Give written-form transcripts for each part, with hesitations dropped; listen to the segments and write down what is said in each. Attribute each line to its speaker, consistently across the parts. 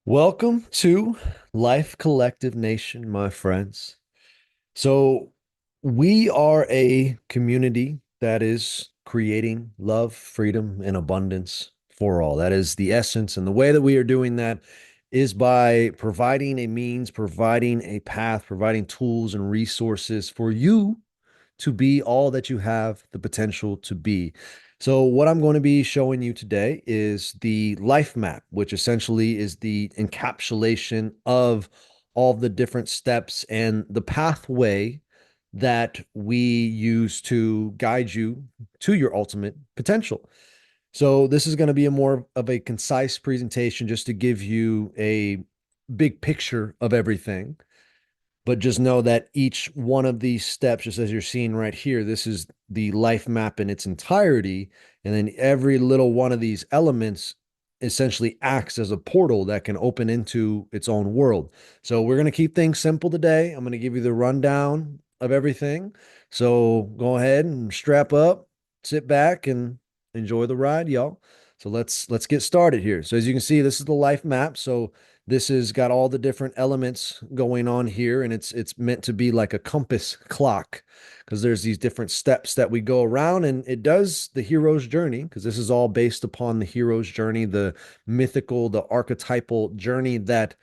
Speaker 1: Welcome to Life Collective Nation, my friends. So, we are a community that is creating love, freedom, and abundance for all. That is the essence. And the way that we are doing that is by providing a means, providing a path, providing tools and resources for you to be all that you have the potential to be. So, what I'm going to be showing you today is the life map, which essentially is the encapsulation of all the different steps and the pathway that we use to guide you to your ultimate potential. So, this is going to be a more of a concise presentation just to give you a big picture of everything, but just know that each one of these steps, just as you're seeing right here, this is the life map in its entirety. And then every little one of these elements essentially acts as a portal that can open into its own world. So we're going to keep things simple today. I'm going to give you the rundown of everything. So go ahead and strap up, sit back, and enjoy the ride, y'all. So let's get started here. So as you can see, this is the life map. So this has got all the different elements going on here, and it's meant to be like a compass clock because there's these different steps that we go around, and it does the hero's journey because this is all based upon the hero's journey, the mythical, the archetypal journey that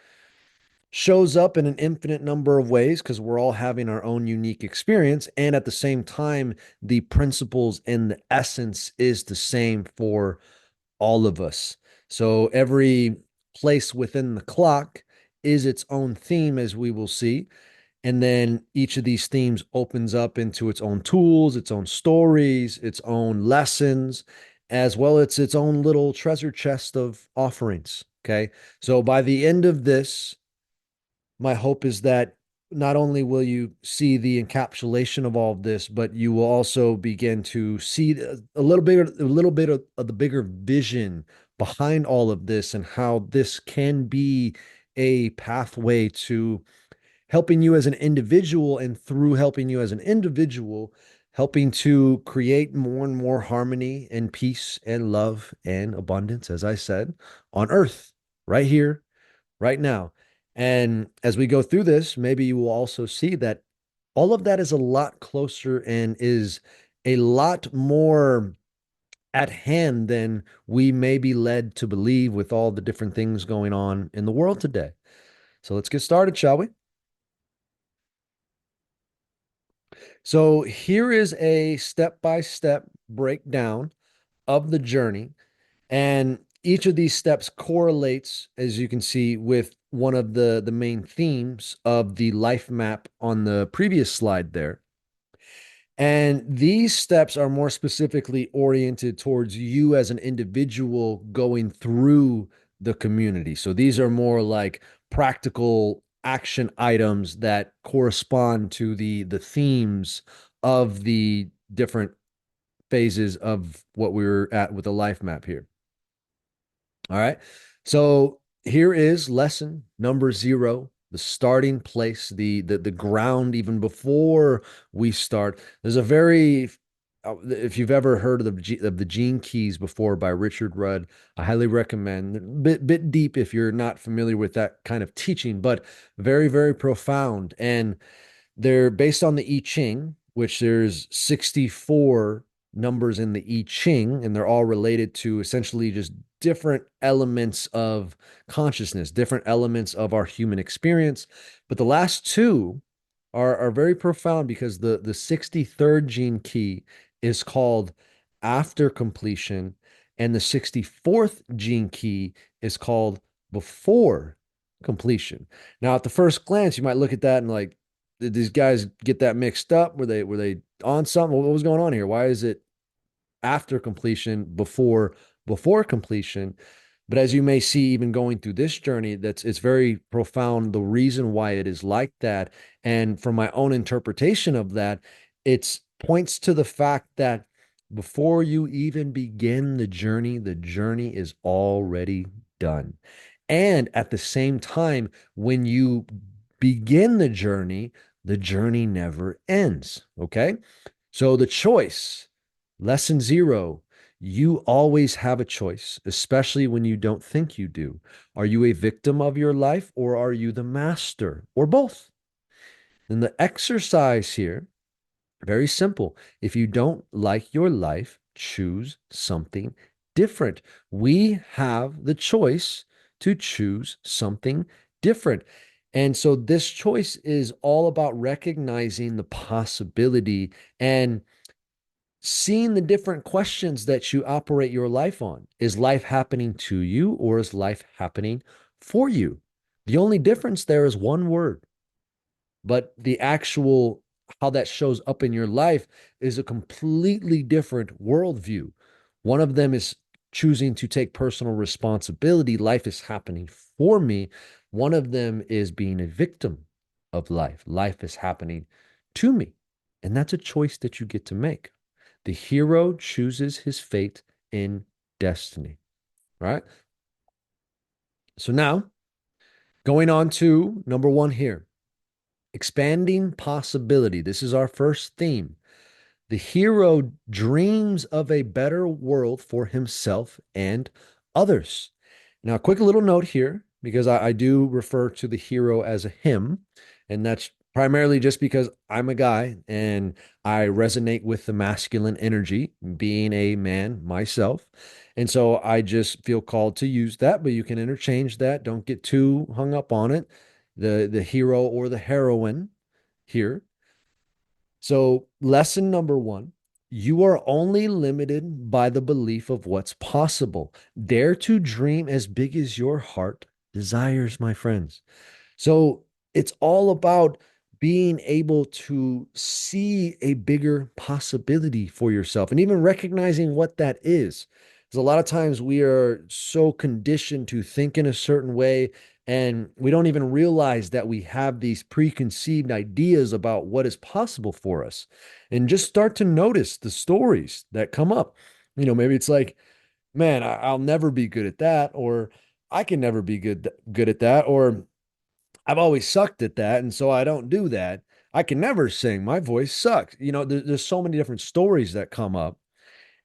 Speaker 1: shows up in an infinite number of ways because we're all having our own unique experience. And at the same time, the principles and the essence is the same for all of us. So every place within the clock is its own theme, as we will see. And then each of these themes opens up into its own tools, its own stories, its own lessons, as well as its own little treasure chest of offerings. Okay. So by the end of this, my hope is that not only will you see the encapsulation of all of this, but you will also begin to see a little bit of the bigger vision behind all of this and how this can be a pathway to helping you as an individual, and through helping you as an individual, helping to create more and more harmony and peace and love and abundance, as I said, on earth, right here, right now. And as we go through this, maybe you will also see that all of that is a lot closer and is a lot more at hand than we may be led to believe with all the different things going on in the world today. So let's get started, shall we? So here is a step by step breakdown of the journey. And each of these steps correlates, as you can see, with one of the main themes of the life map on the previous slide there. And these steps are more specifically oriented towards you as an individual going through the community. So these are more like practical action items that correspond to the themes of the different phases of what we were at with the life map here. All right. So here is lesson number 0, the starting place, the ground even before we start. There's a very if you've ever heard of the Gene Keys before by Richard Rudd, I highly recommend. Bit deep if you're not familiar with that kind of teaching, but very, very profound. And they're based on the I Ching, which there's 64 numbers in the I Ching, and they're all related to essentially just different elements of consciousness, different elements of our human experience. But the last two are very profound because the 63rd gene key is called after completion, and the 64th gene key is called before completion. Now, at the first glance, you might look at that and like, did these guys get that mixed up? Were they on something? What was going on here? Why is it after completion before completion? But as you may see, even going through this journey, it's very profound the reason why it is like that. And from my own interpretation of that, it points to the fact that before you even begin the journey is already done. And at the same time, when you begin the journey never ends. Okay. So the choice, lesson 0, You always have a choice, especially when you don't think you do. Are you a victim of your life or are you the master or both? And the exercise here, very simple. If you don't like your life, choose something different. We have the choice to choose something different. And so this choice is all about recognizing the possibility and seeing the different questions that you operate your life on. Is life happening to you or is life happening for you? The only difference there is one word, but the actual how that shows up in your life is a completely different worldview. One of them is choosing to take personal responsibility. Life is happening for me. One of them is being a victim of life. Life is happening to me. And that's a choice that you get to make. The hero chooses his fate in destiny, right? So now, going on to number one here, expanding possibility. This is our first theme. The hero dreams of a better world for himself and others. Now, a quick little note here, because I do refer to the hero as a him, and that's primarily just because I'm a guy and I resonate with the masculine energy, being a man myself. And so I just feel called to use that, but you can interchange that. Don't get too hung up on it. The hero or the heroine here. So, lesson number one, you are only limited by the belief of what's possible. Dare to dream as big as your heart desires, my friends. So, it's all about being able to see a bigger possibility for yourself and even recognizing what that is. Because a lot of times we are so conditioned to think in a certain way and we don't even realize that we have these preconceived ideas about what is possible for us. And just start to notice the stories that come up. Maybe it's like, man, I'll never be good at that, or I can never be good at that, or I've always sucked at that, and so I don't do that. I can never sing. My voice sucks. There's so many different stories that come up.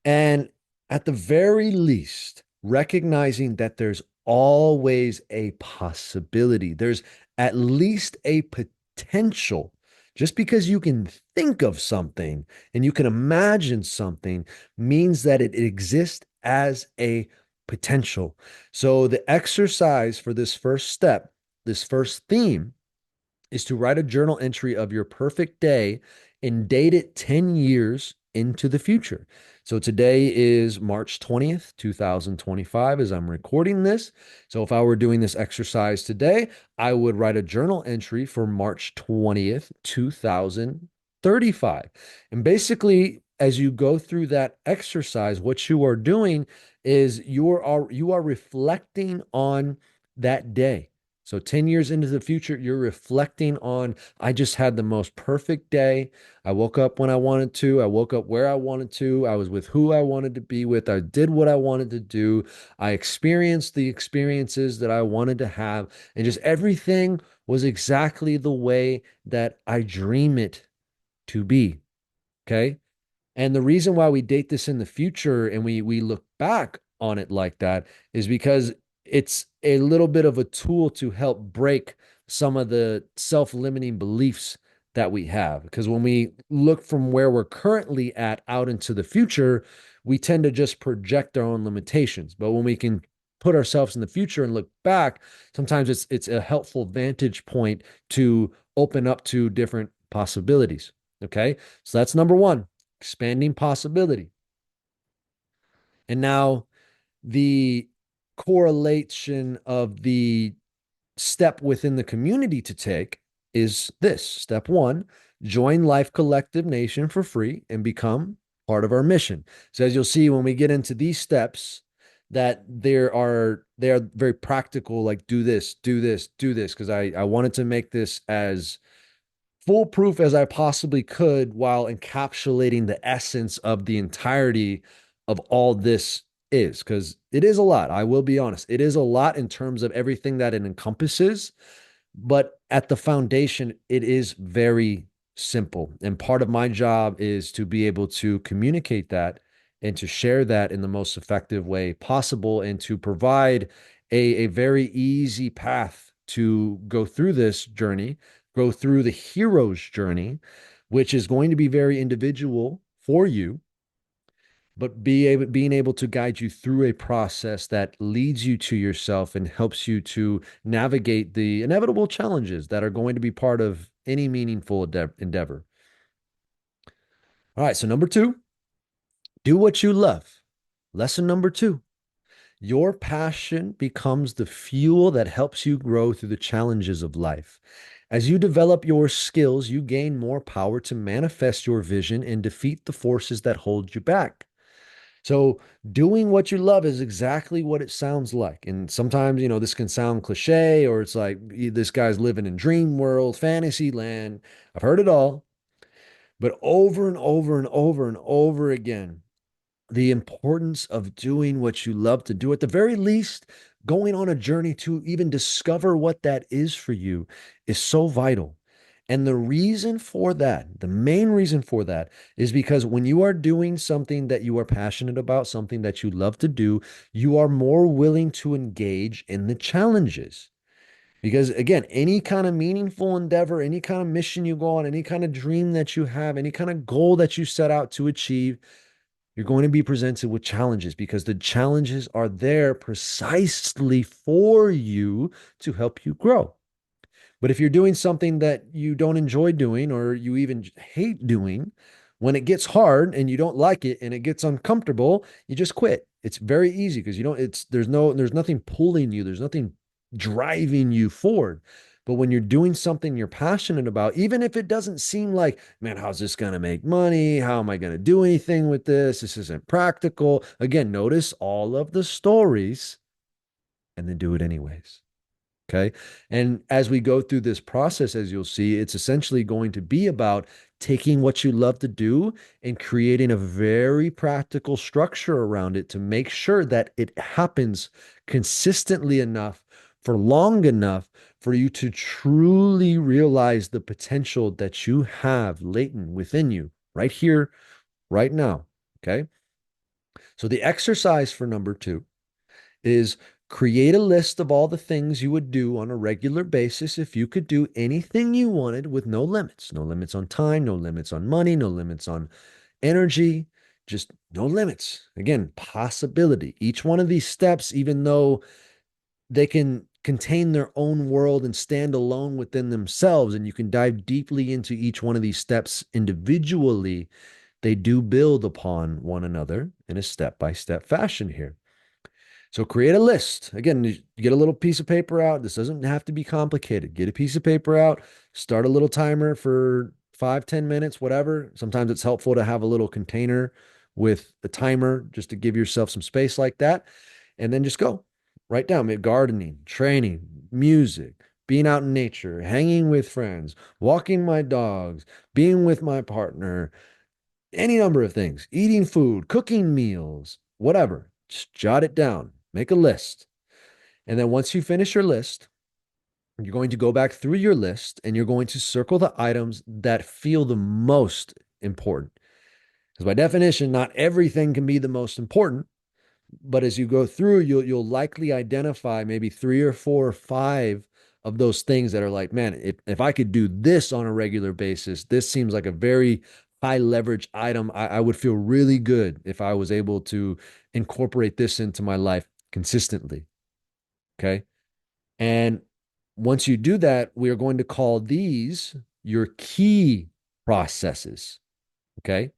Speaker 1: And at the very least, recognizing that there's always a possibility, there's at least a potential. Just because you can think of something and you can imagine something means that it exists as a potential. So, the exercise for this first step, this first theme, is to write a journal entry of your perfect day and date it 10 years into the future. So today is March 20th, 2025, as I'm recording this. So if I were doing this exercise today, I would write a journal entry for March 20th, 2035. And basically, as you go through that exercise, what you are doing is you are reflecting on that day. So 10 years into the future, you're reflecting on, I just had the most perfect day. I woke up when I wanted to. I woke up where I wanted to. I was with who I wanted to be with. I did what I wanted to do. I experienced the experiences that I wanted to have. And just everything was exactly the way that I dream it to be. Okay. And the reason why we date this in the future and we look back on it like that is because it's a little bit of a tool to help break some of the self-limiting beliefs that we have. Because when we look from where we're currently at out into the future, we tend to just project our own limitations. But when we can put ourselves in the future and look back, sometimes it's a helpful vantage point to open up to different possibilities. Okay. So that's number one, expanding possibility. And now the correlation of the step within the community to take is this. Step one, join Life Collective Nation for free and become part of our mission. So as you'll see when we get into these steps, that they are very practical, like do this, do this, do this, because I wanted to make this as foolproof as I possibly could while encapsulating the essence of the entirety of all this is, because it is a lot. I will be honest. It is a lot in terms of everything that it encompasses, but at the foundation, it is very simple. And part of my job is to be able to communicate that and to share that in the most effective way possible and to provide a very easy path to go through this journey, go through the hero's journey, which is going to be very individual for you, but being able to guide you through a process that leads you to yourself and helps you to navigate the inevitable challenges that are going to be part of any meaningful endeavor. All right, so number two, do what you love. Lesson number two, your passion becomes the fuel that helps you grow through the challenges of life. As you develop your skills, you gain more power to manifest your vision and defeat the forces that hold you back. So, doing what you love is exactly what it sounds like. And sometimes, this can sound cliche or it's like this guy's living in dream world, fantasy land. I've heard it all. But over and over and over and over again, the importance of doing what you love to do, at the very least, going on a journey to even discover what that is for you is so vital. And the reason for that, the main reason for that, is because when you are doing something that you are passionate about, something that you love to do, you are more willing to engage in the challenges. Because again, any kind of meaningful endeavor, any kind of mission you go on, any kind of dream that you have, any kind of goal that you set out to achieve, you're going to be presented with challenges because the challenges are there precisely for you to help you grow. But if you're doing something that you don't enjoy doing or you even hate doing, when it gets hard and you don't like it and it gets uncomfortable, you just quit. It's very easy because you don't, there's nothing pulling you, there's nothing driving you forward. But when you're doing something you're passionate about, even if it doesn't seem like, man, how's this going to make money? How am I going to do anything with this? This isn't practical. Again, notice all of the stories and then do it anyways. Okay. And as we go through this process, as you'll see, it's essentially going to be about taking what you love to do and creating a very practical structure around it to make sure that it happens consistently enough for long enough for you to truly realize the potential that you have latent within you right here, right now. Okay. So the exercise for number two is create a list of all the things you would do on a regular basis if you could do anything you wanted with no limits. No limits on time, no limits on money, no limits on energy, just no limits. Again, possibility. Each one of these steps, even though they can contain their own world and stand alone within themselves, and you can dive deeply into each one of these steps individually, they do build upon one another in a step-by-step fashion here. So create a list. Again, you get a little piece of paper out. This doesn't have to be complicated. Get a piece of paper out, start a little timer for 5, 10 minutes, whatever. Sometimes it's helpful to have a little container with a timer just to give yourself some space like that. And then just go. Write down maybe gardening, training, music, being out in nature, hanging with friends, walking my dogs, being with my partner, any number of things, eating food, cooking meals, whatever. Just jot it down, make a list. And then once you finish your list, you're going to go back through your list and you're going to circle the items that feel the most important. Because by definition, not everything can be the most important. But as you go through, you'll likely identify maybe 3 or 4 or 5 of those things that are like, man, if I could do this on a regular basis, this seems like a very high leverage item. I would feel really good if I was able to incorporate this into my life consistently. Okay. And once you do that, we are going to call these your key processes. Okay.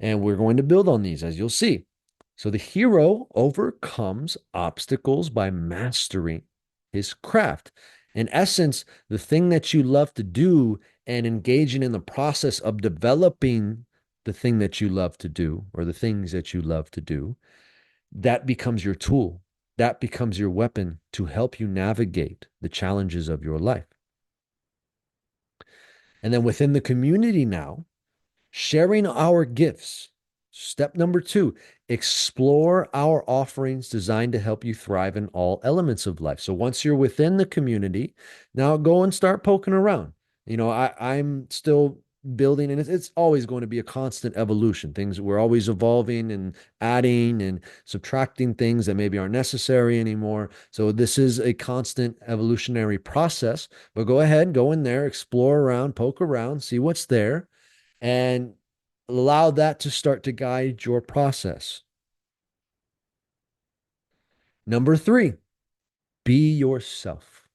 Speaker 1: And we're going to build on these as you'll see. So the hero overcomes obstacles by mastering his craft. In essence, the thing that you love to do and engaging in the process of developing the thing that you love to do or the things that you love to do, that becomes your tool. That becomes your weapon to help you navigate the challenges of your life. And then within the community now, sharing our gifts. Step number two, explore our offerings designed to help you thrive in all elements of life. So once you're within the community, now go and start poking around. I'm still building, and it's always going to be a constant evolution. Things we're always evolving and adding and subtracting things that maybe aren't necessary anymore. So this is a constant evolutionary process. But go ahead, go in there, explore around, poke around, see what's there, and allow that to start to guide your process. Number three, be yourself.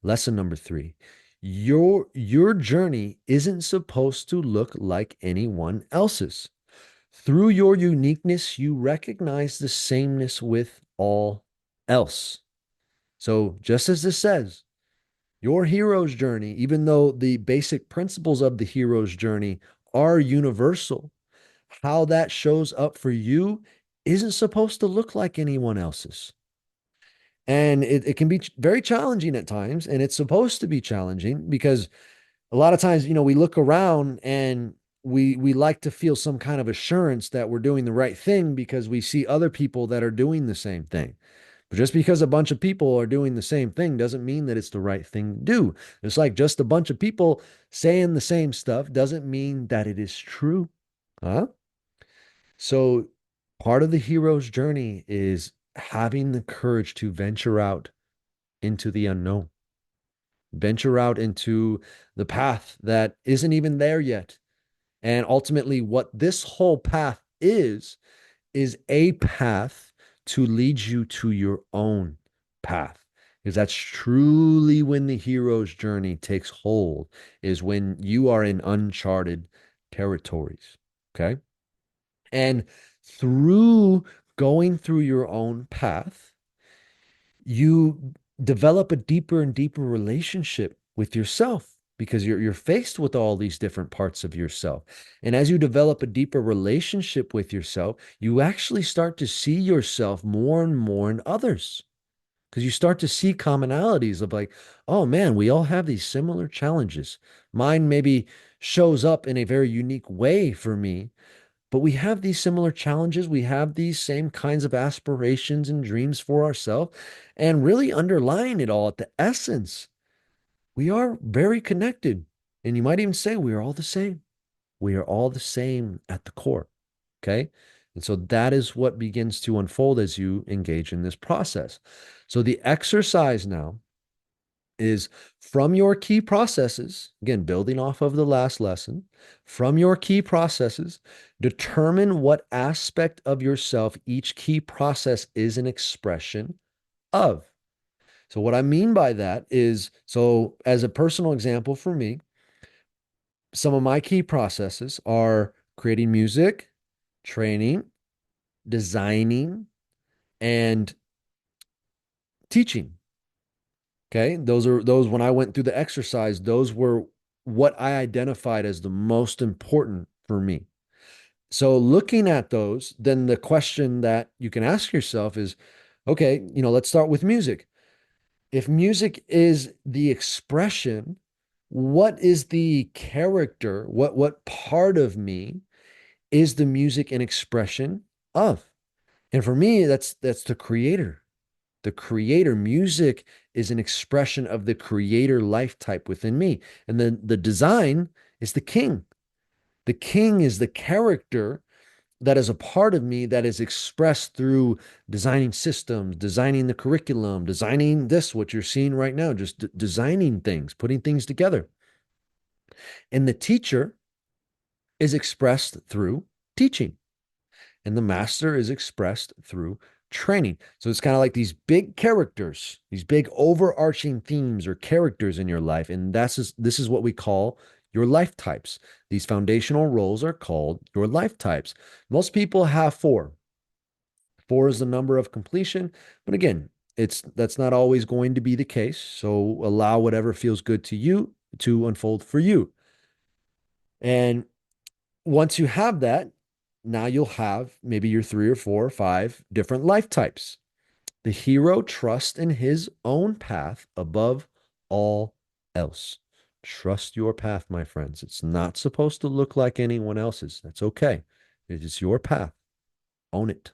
Speaker 1: Lesson number three. Your journey isn't supposed to look like anyone else's. Through your uniqueness, you recognize the sameness with all else. So, just as this says, your hero's journey, even though the basic principles of the hero's journey are universal, how that shows up for you isn't supposed to look like anyone else's. And it can be very challenging at times, and it's supposed to be challenging because a lot of times, we look around and we like to feel some kind of assurance that we're doing the right thing because we see other people that are doing the same thing. But just because a bunch of people are doing the same thing doesn't mean that it's the right thing to do. It's like just a bunch of people saying the same stuff doesn't mean that it is true. Huh? So part of the hero's journey is having the courage to venture out into the unknown, venture out into the path that isn't even there yet. And ultimately, what this whole path is a path to lead you to your own path. Because that's truly when the hero's journey takes hold, is when you are in uncharted territories. Okay. And through going through your own path, you develop a deeper and deeper relationship with yourself because you're faced with all these different parts of yourself. And as you develop a deeper relationship with yourself, you actually start to see yourself more and more in others because you start to see commonalities of like, oh man, we all have these similar challenges. Mine maybe shows up in a very unique way for me, but we have these similar challenges. We have these same kinds of aspirations and dreams for ourselves. And really underlying it all at the essence, we are very connected. And you might even say we are all the same. We are all the same at the core. Okay. And so that is what begins to unfold as you engage in this process. So the exercise now is from your key processes, again, building off of the last lesson, from your key processes, determine what aspect of yourself each key process is an expression of. So, what I mean by that is, so as a personal example for me, some of my key processes are creating music, training, designing, and teaching. Okay. Those when I went through the exercise, those were what I identified as the most important for me. So looking at those, then the question that you can ask yourself is, okay, let's start with music. If music is the expression, what is the character? What part of me is the music an expression of? And for me, that's the creator. The creator. Music is an expression of the creator life type within me. And then the design is the king. The king is the character that is a part of me that is expressed through designing systems, designing the curriculum, designing this, what you're seeing right now, just designing things, putting things together. And the teacher is expressed through teaching, and the master is expressed through training. So it's kind of like these big characters, these big overarching themes or characters in your life. And this is what we call your life types. These foundational roles are called your life types. Most people have four. Four is the number of completion. But again, that's not always going to be the case. So allow whatever feels good to you to unfold for you. And once you have that, now you'll have maybe your three or four or five different life types. The hero trusts in his own path above all else. Trust your path, my friends. It's not supposed to look like anyone else's. That's okay. It is your path. Own it.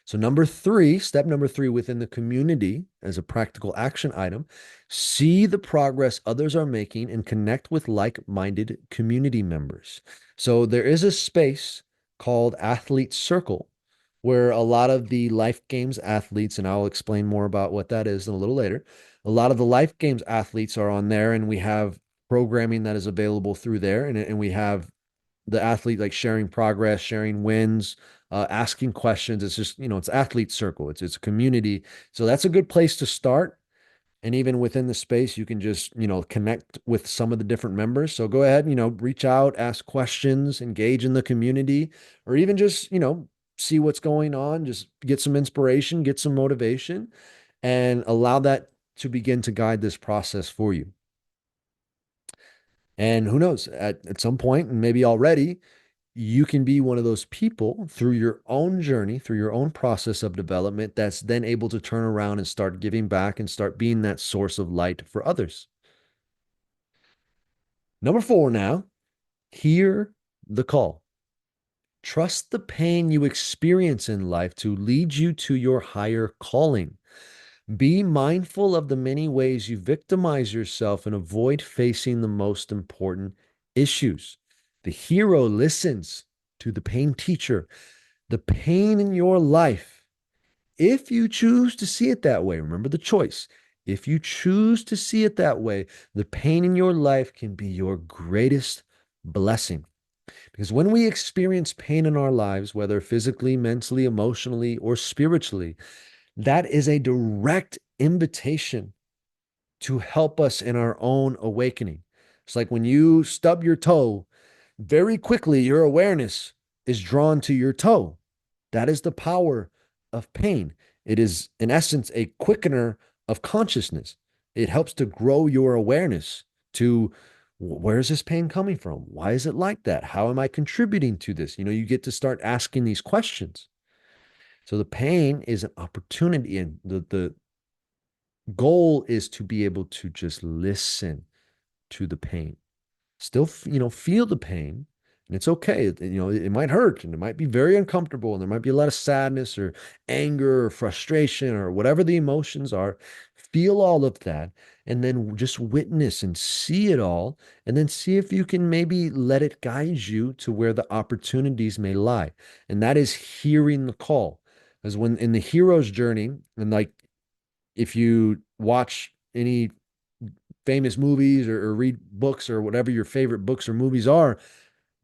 Speaker 1: So, number three, step number three within the community as a practical action item, see the progress others are making and connect with like minded community members. So, there is a space called Athlete Circle where a lot of the Life Games athletes, and I'll explain more about what that is in a little later. A lot of the Life Games athletes are on there, and we have programming that is available through there. And we have the athlete like sharing progress, sharing wins, asking questions. It's just, it's Athlete Circle. It's a community. So that's a good place to start. And even within the space, you can just, connect with some of the different members. So go ahead, reach out, ask questions, engage in the community, or even just, see what's going on, just get some inspiration, get some motivation, and allow that to begin to guide this process for you. And who knows, at some point, and maybe already, you can be one of those people through your own journey, through your own process of development, that's then able to turn around and start giving back and start being that source of light for others. Number four now, hear the call. Trust the pain you experience in life to lead you to your higher calling. Be mindful of the many ways you victimize yourself and avoid facing the most important issues. The hero listens to the pain teacher. The pain in your life, if you choose to see it that way, remember the choice. If you choose to see it that way, the pain in your life can be your greatest blessing. Because when we experience pain in our lives, whether physically, mentally, emotionally, or spiritually, that is a direct invitation to help us in our own awakening. It's like when you stub your toe, very quickly your awareness is drawn to your toe. That is the power of pain. It is, in essence, a quickener of consciousness. It helps to grow your awareness to where is this pain coming from? Why is it like that? How am I contributing to this? You get to start asking these questions. So the pain is an opportunity, and the goal is to be able to just listen to the pain. Still, feel the pain, and it's okay. It might hurt and it might be very uncomfortable, and there might be a lot of sadness or anger or frustration or whatever the emotions are. Feel all of that, and then just witness and see it all, and then see if you can maybe let it guide you to where the opportunities may lie. And that is hearing the call. Because when in the hero's journey, and like if you watch any famous movies or read books or whatever your favorite books or movies are,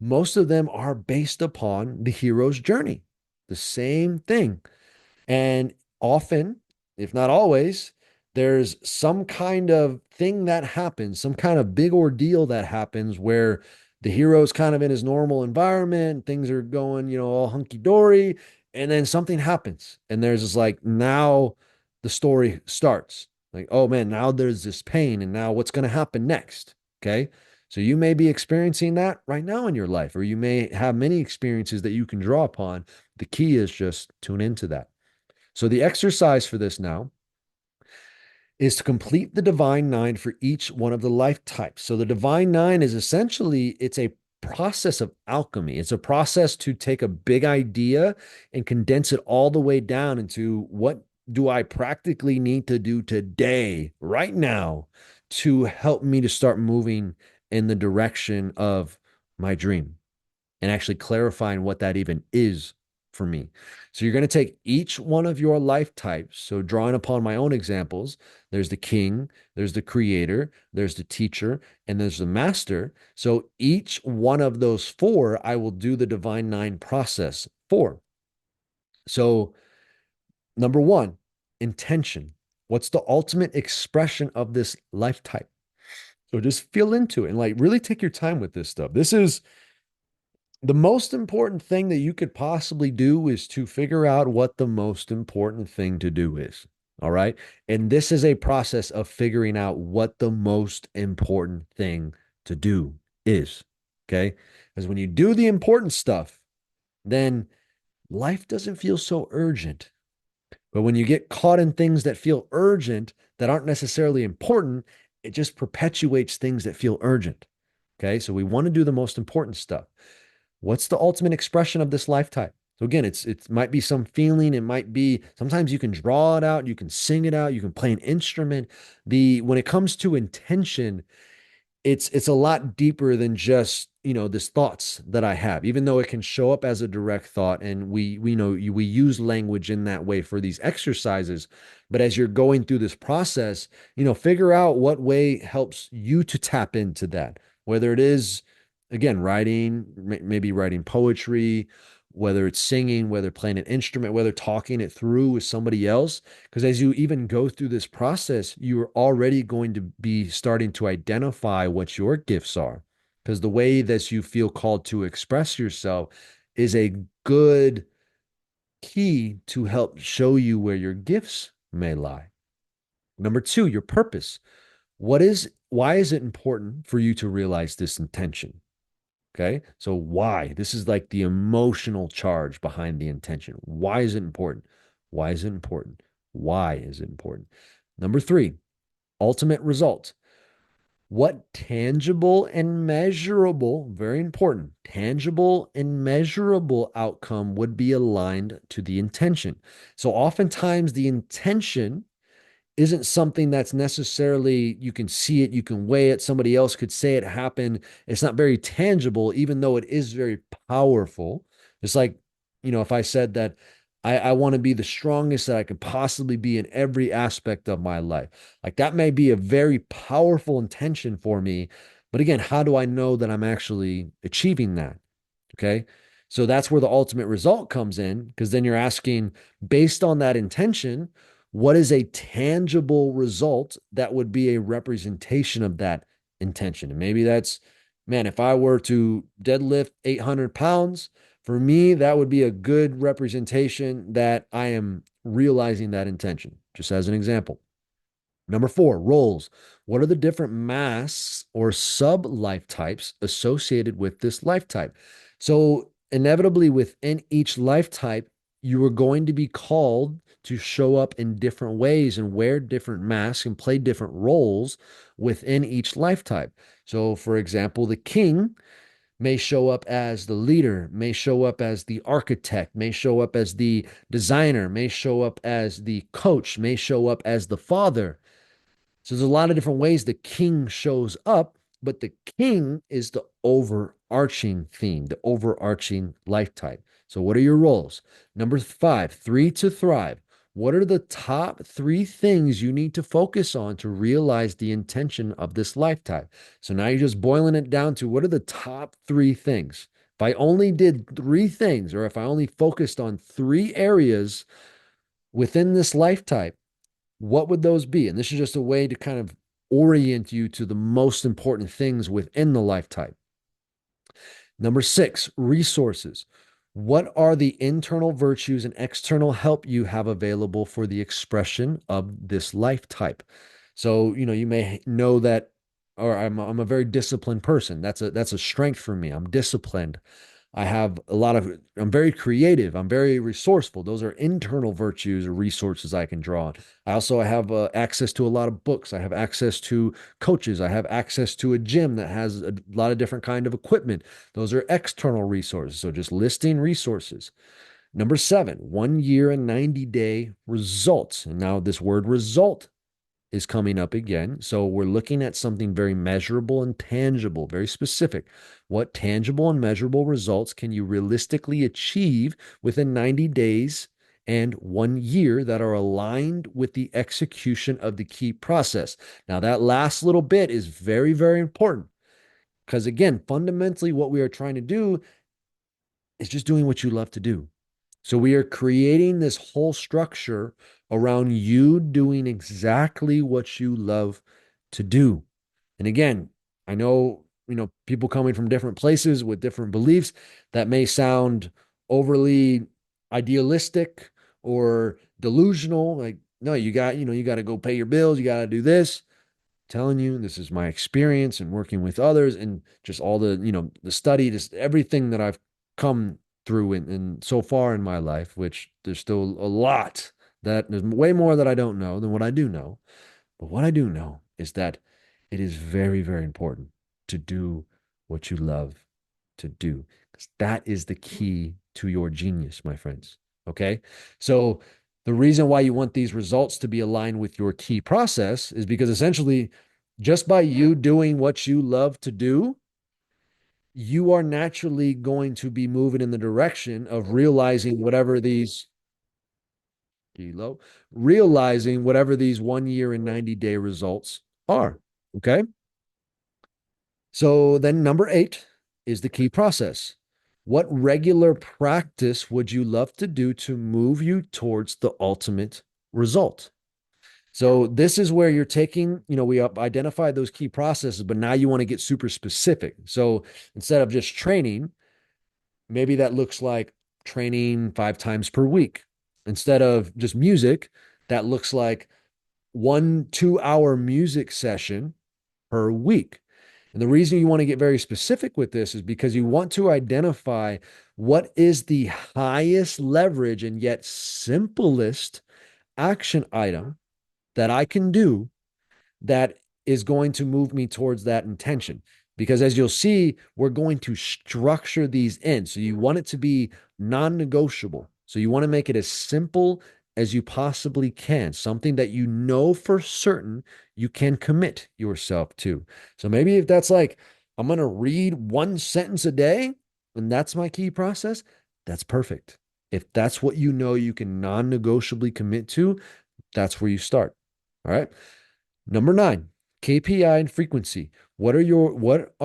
Speaker 1: most of them are based upon the hero's journey. The same thing. And often, if not always, there's some kind of thing that happens, some kind of big ordeal that happens where the hero's kind of in his normal environment, things are going, all hunky dory, and then something happens. And there's this like, now the story starts. Like, oh man, now there's this pain, and now what's going to happen next? Okay. So you may be experiencing that right now in your life, or you may have many experiences that you can draw upon. The key is just tune into that. So the exercise for this now is to complete the divine nine for each one of the life types. So the divine nine is essentially, it's a process of alchemy. It's a process to take a big idea and condense it all the way down into what do I practically need to do today, right now, to help me to start moving in the direction of my dream, and actually clarifying what that even is for me. So you're going to take each one of your life types. So drawing upon my own examples, there's the king, there's the creator, there's the teacher, and there's the master. So each one of those four, I will do the divine nine process for. So number one, intention. What's the ultimate expression of this life type? So just feel into it and like really take your time with this stuff. This is the most important thing that you could possibly do, is to figure out what the most important thing to do is. All right. And this is a process of figuring out what the most important thing to do is. Okay. Because when you do the important stuff, then life doesn't feel so urgent. But when you get caught in things that feel urgent, that aren't necessarily important, it just perpetuates things that feel urgent. Okay. So we want to do the most important stuff. What's the ultimate expression of this life type? So again, it might be some feeling, it might be sometimes you can draw it out, you can sing it out, you can play an instrument. The when it comes to intention, it's a lot deeper than just this thoughts that I have, even though it can show up as a direct thought, and we use language in that way for these exercises. But as you're going through this process, figure out what way helps you to tap into that, whether it is again writing, maybe writing poetry, whether it's singing, whether playing an instrument, whether talking it through with somebody else. Because as you even go through this process, you're already going to be starting to identify what your gifts are. Because the way that you feel called to express yourself is a good key to help show you where your gifts may lie. Number two, your purpose. Why is it important for you to realize this intention? Okay. So why? This is like the emotional charge behind the intention. Why is it important? Why is it important? Why is it important? Number three, ultimate result. What tangible and measurable, very important, tangible and measurable outcome would be aligned to the intention? So oftentimes the intention isn't something that's necessarily you can see it, you can weigh it. Somebody else could say it happened. It's not very tangible, even though it is very powerful. It's like, if I said that I want to be the strongest that I could possibly be in every aspect of my life. Like that may be a very powerful intention for me. But again, how do I know that I'm actually achieving that? Okay. So that's where the ultimate result comes in, because then you're asking, based on that intention, what is a tangible result that would be a representation of that intention? And maybe that's, man, if I were to deadlift 800 pounds, for me, that would be a good representation that I am realizing that intention, just as an example. Number four, roles. What are the different masks or sub life types associated with this life type? So, inevitably, within each life type, you are going to be called to show up in different ways and wear different masks and play different roles within each life type. So, for example, the king may show up as the leader, may show up as the architect, may show up as the designer, may show up as the coach, may show up as the father. So there's a lot of different ways the king shows up, but the king is the overarching theme, the overarching life type. So, what are your roles? Number five, three to thrive. What are the top three things you need to focus on to realize the intention of this lifetime? So now you're just boiling it down to what are the top three things? If I only did three things, or if I only focused on three areas within this lifetime, what would those be? And this is just a way to kind of orient you to the most important things within the lifetime. Number six, resources. What are the internal virtues and external help you have available for the expression of this life type? So, you may know that, or I'm a very disciplined person. That's a strength for me. I'm disciplined. I'm very creative. I'm very resourceful. Those are internal virtues or resources I can draw on. I also have access to a lot of books. I have access to coaches. I have access to a gym that has a lot of different kind of equipment. Those are external resources. So just listing resources. Number seven, 1 year and 90-day results. And now this word result is coming up again. So we're looking at something very measurable and tangible, very specific. What tangible and measurable results can you realistically achieve within 90 days and 1 year that are aligned with the execution of the key process? Now, that last little bit is very, very important because, again, fundamentally, what we are trying to do is just doing what you love to do. So we are creating this whole structure around you doing exactly what you love to do. And again, I know, people coming from different places with different beliefs that may sound overly idealistic or delusional. Like, no, you got to go pay your bills. You got to do this. I'm telling you, this is my experience and working with others and just all the study, just everything that I've come through in so far in my life, which there's still a lot that there's way more that I don't know than what I do know. But what I do know is that it is very, very important to do what you love to do, because that is the key to your genius, my friends. Okay. So the reason why you want these results to be aligned with your key process is because essentially, just by you doing what you love to do, you are naturally going to be moving in the direction of kilo, realizing whatever these 1 year and 90-day results are. Okay. So then number 8 is the key process. What regular practice would you love to do to move you towards the ultimate result? So this is where you're taking, we identified those key processes, but now you want to get super specific. So instead of just training, maybe that looks like training 5 times per week. Instead of just music, that looks like 1 2 hour music session per week. And the reason you want to get very specific with this is because you want to identify what is the highest leverage and yet simplest action item that I can do that is going to move me towards that intention. Because as you'll see, we're going to structure these in. So you want it to be non negotiable. So you want to make it as simple as you possibly can, something that you know for certain you can commit yourself to. So maybe if that's like, I'm going to read 1 sentence a day, and that's my key process, that's perfect. If that's what you know you can non negotiably commit to, that's where you start. All right. Number 9, KPI and frequency. What are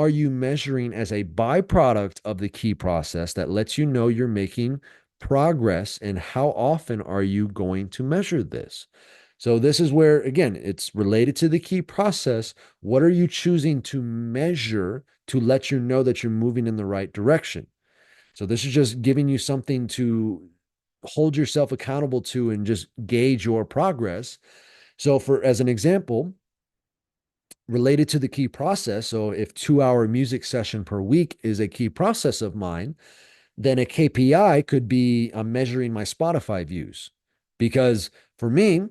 Speaker 1: you measuring as a byproduct of the key process that lets you know you're making progress, and how often are you going to measure this? So this is where, again, it's related to the key process. What are you choosing to measure to let you know that you're moving in the right direction? So this is just giving you something to hold yourself accountable to and just gauge your progress. So for as an example, related to the key process. So if 2 hour music session per week is a key process of mine, then a KPI could be I'm measuring my Spotify views. Because for me,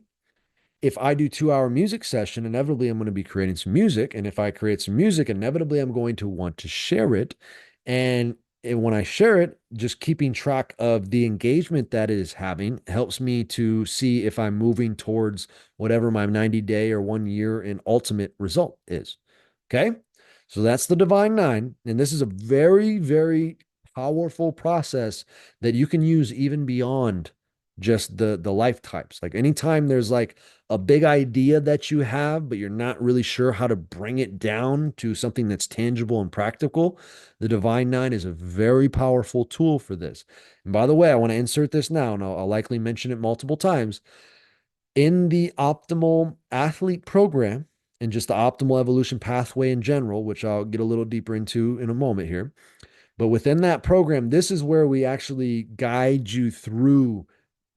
Speaker 1: if I do 2 hour music session, inevitably I'm going to be creating some music. And if I create some music, inevitably I'm going to want to share it. And when I share it, just keeping track of the engagement that it is having helps me to see if I'm moving towards whatever my 90-day or 1 year and ultimate result is. Okay. So that's the Divine Nine. And this is a very, very powerful process that you can use even beyond just the life types. Like anytime there's like a big idea that you have, but you're not really sure how to bring it down to something that's tangible and practical, the Divine Nine is a very powerful tool for this. And by the way, I want to insert this now, and I'll likely mention it multiple times. In the optimal athlete program and just the optimal evolution pathway in general, which I'll get a little deeper into in a moment here. But within that program, this is where we actually guide you through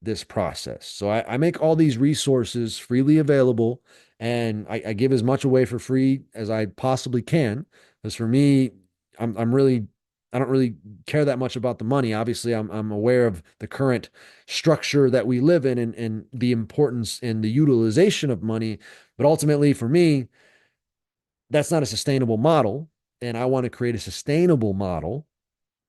Speaker 1: this process. So I make all these resources freely available, and I give as much away for free as I possibly can. Because for me, I'm really I don't really care that much about the money. Obviously, I'm aware of the current structure that we live in, and the importance and the utilization of money. But ultimately, for me, that's not a sustainable model. And I want to create a sustainable model,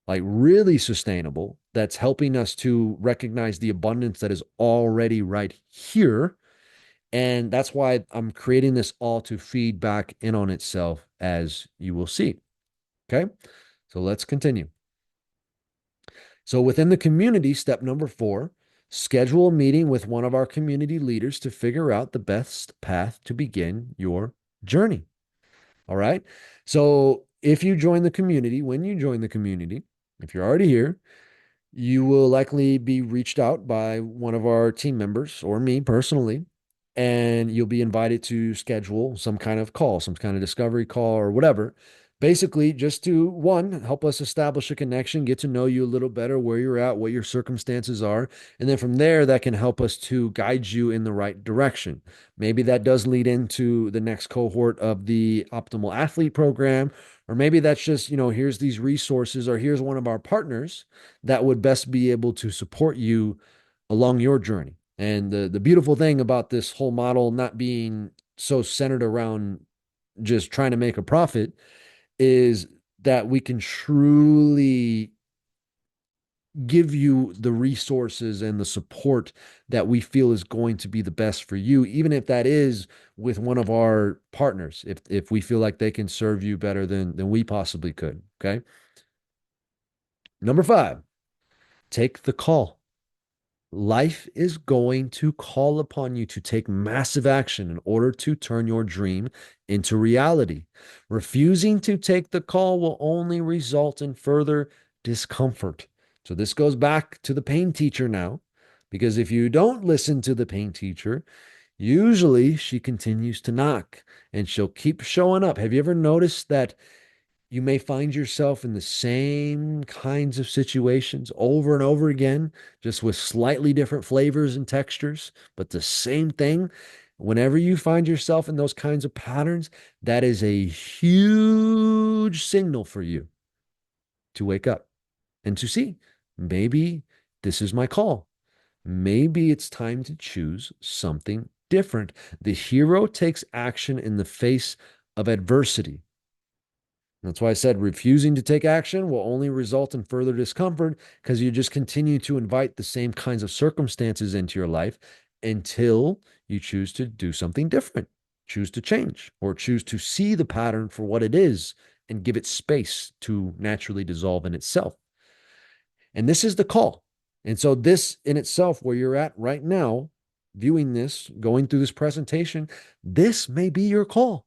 Speaker 1: like really sustainable, that's helping us to recognize the abundance that is already right here. And that's why I'm creating this all to feed back in on itself, as you will see. Okay. So let's continue. So within the community, step number 4, schedule a meeting with one of our community leaders to figure out the best path to begin your journey. All right. So if you join the community, when you join the community, if you're already here, you will likely be reached out by one of our team members or me personally, and you'll be invited to schedule some kind of call, some kind of discovery call or whatever. Basically, just to one, help us establish a connection, get to know you a little better, where you're at, what your circumstances are. And then from there, that can help us to guide you in the right direction. Maybe that does lead into the next cohort of the Optimal Athlete program, or maybe that's just, here's these resources, or here's one of our partners that would best be able to support you along your journey. And the beautiful thing about this whole model not being so centered around just trying to make a profit is that we can truly give you the resources and the support that we feel is going to be the best for you, even if that is with one of our partners, if we feel like they can serve you better than we possibly could. Okay. Number five, take the call. Life is going to call upon you to take massive action in order to turn your dream into reality. Refusing to take the call will only result in further discomfort. So, this goes back to the pain teacher now, because if you don't listen to the pain teacher, usually she continues to knock and she'll keep showing up. Have you ever noticed that you may find yourself in the same kinds of situations over and over again, just with slightly different flavors and textures, but the same thing? Whenever you find yourself in those kinds of patterns, that is a huge signal for you to wake up and to see maybe this is my call. Maybe it's time to choose something different. The hero takes action in the face of adversity. That's why I said refusing to take action will only result in further discomfort, because you just continue to invite the same kinds of circumstances into your life until you choose to do something different, choose to change, or choose to see the pattern for what it is and give it space to naturally dissolve in itself. And this is the call. And so, this in itself, where you're at right now, viewing this, going through this presentation, this may be your call.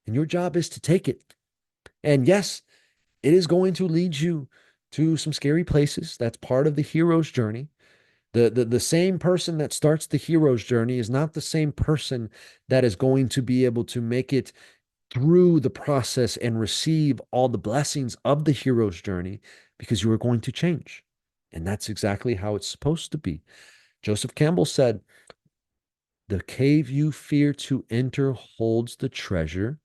Speaker 1: And your job is to take it. And yes, it is going to lead you to some scary places. That's part of the hero's journey. The same person that starts the hero's journey is not the same person that is going to be able to make it through the process and receive all the blessings of the hero's journey, because you are going to change. And that's exactly how it's supposed to be. Joseph Campbell said, "The cave you fear to enter holds the treasure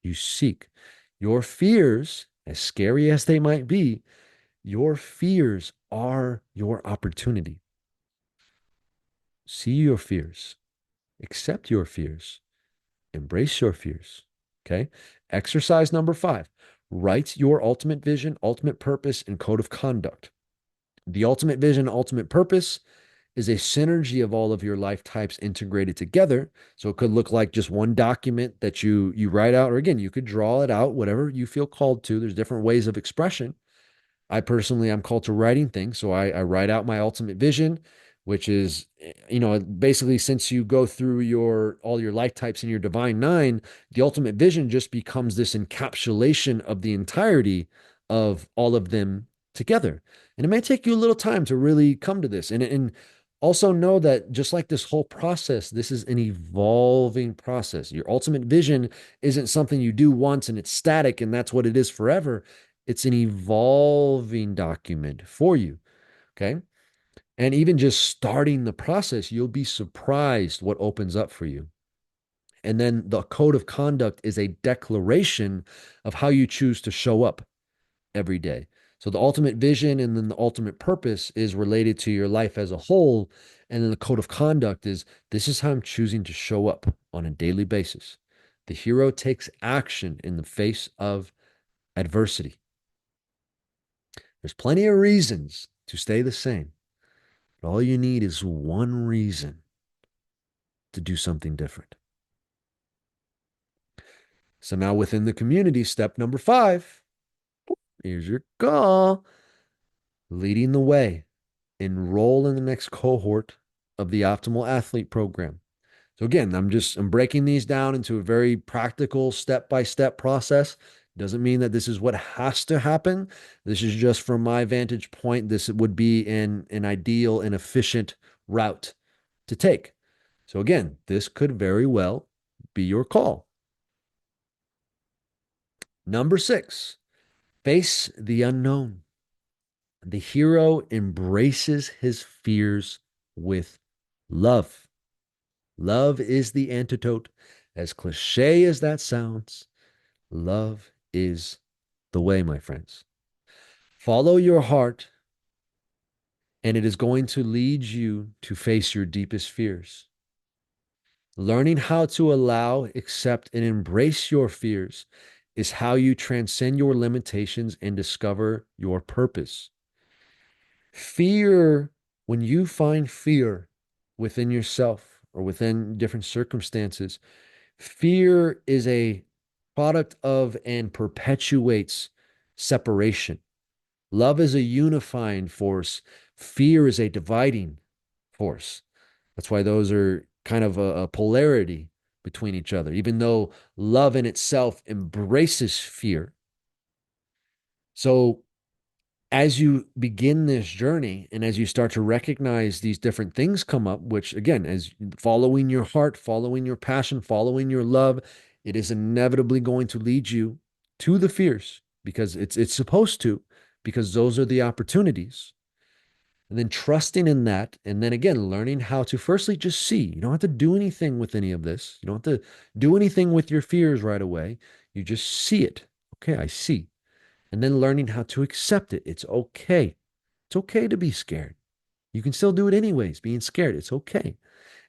Speaker 1: you seek." Your fears, as scary as they might be, your fears are your opportunity. See your fears, accept your fears, embrace your fears. Okay. Exercise number five, write your ultimate vision, ultimate purpose, and code of conduct. The ultimate vision, ultimate purpose is a synergy of all of your life types integrated together. So it could look like just one document that you write out, or again, you could draw it out, whatever you feel called to. There's different ways of expression. I personally, I'm called to writing things. So I write out my ultimate vision, which is, basically, since you go through all your life types in your divine nine, the ultimate vision just becomes this encapsulation of the entirety of all of them together. And it may take you a little time to really come to this. And also know that just like this whole process, this is an evolving process. Your ultimate vision isn't something you do once and it's static and that's what it is forever. It's an evolving document for you. Okay. And even just starting the process, you'll be surprised what opens up for you. And then the code of conduct is a declaration of how you choose to show up every day. So the ultimate vision and then the ultimate purpose is related to your life as a whole. And then the code of conduct is, this is how I'm choosing to show up on a daily basis. The hero takes action in the face of adversity. There's plenty of reasons to stay the same, but all you need is one reason to do something different. So now within the community, step number five, here's your call: leading the way. Enroll in the next cohort of the Optimal Athlete Program. So again, I'm breaking these down into a very practical step-by-step process. Doesn't mean that this is what has to happen. This is just from my vantage point. This would be an ideal and efficient route to take. So again, this could very well be your call. Number six, face the unknown. The hero embraces his fears with love. Love is the antidote. As cliche as that sounds, love is the way, my friends. Follow your heart, and it is going to lead you to face your deepest fears. Learning how to allow, accept, and embrace your fears is how you transcend your limitations and discover your purpose. Fear, when you find fear within yourself or within different circumstances, fear is a product of and perpetuates separation. Love is a unifying force. Fear is a dividing force. That's why those are kind of a polarity between each other. Even though love in itself embraces fear. So as you begin this journey and as you start to recognize these different things come up, which again, as following your heart, following your passion, following your love, it is inevitably going to lead you to the fears because it's supposed to, because those are the opportunities. And then trusting in that, and then again, learning how to firstly just see. You don't have to do anything with any of this. You don't have to do anything with your fears right away. You just see it. Okay, I see. And then learning how to accept it. It's okay. It's okay to be scared. You can still do it anyways, being scared. It's okay.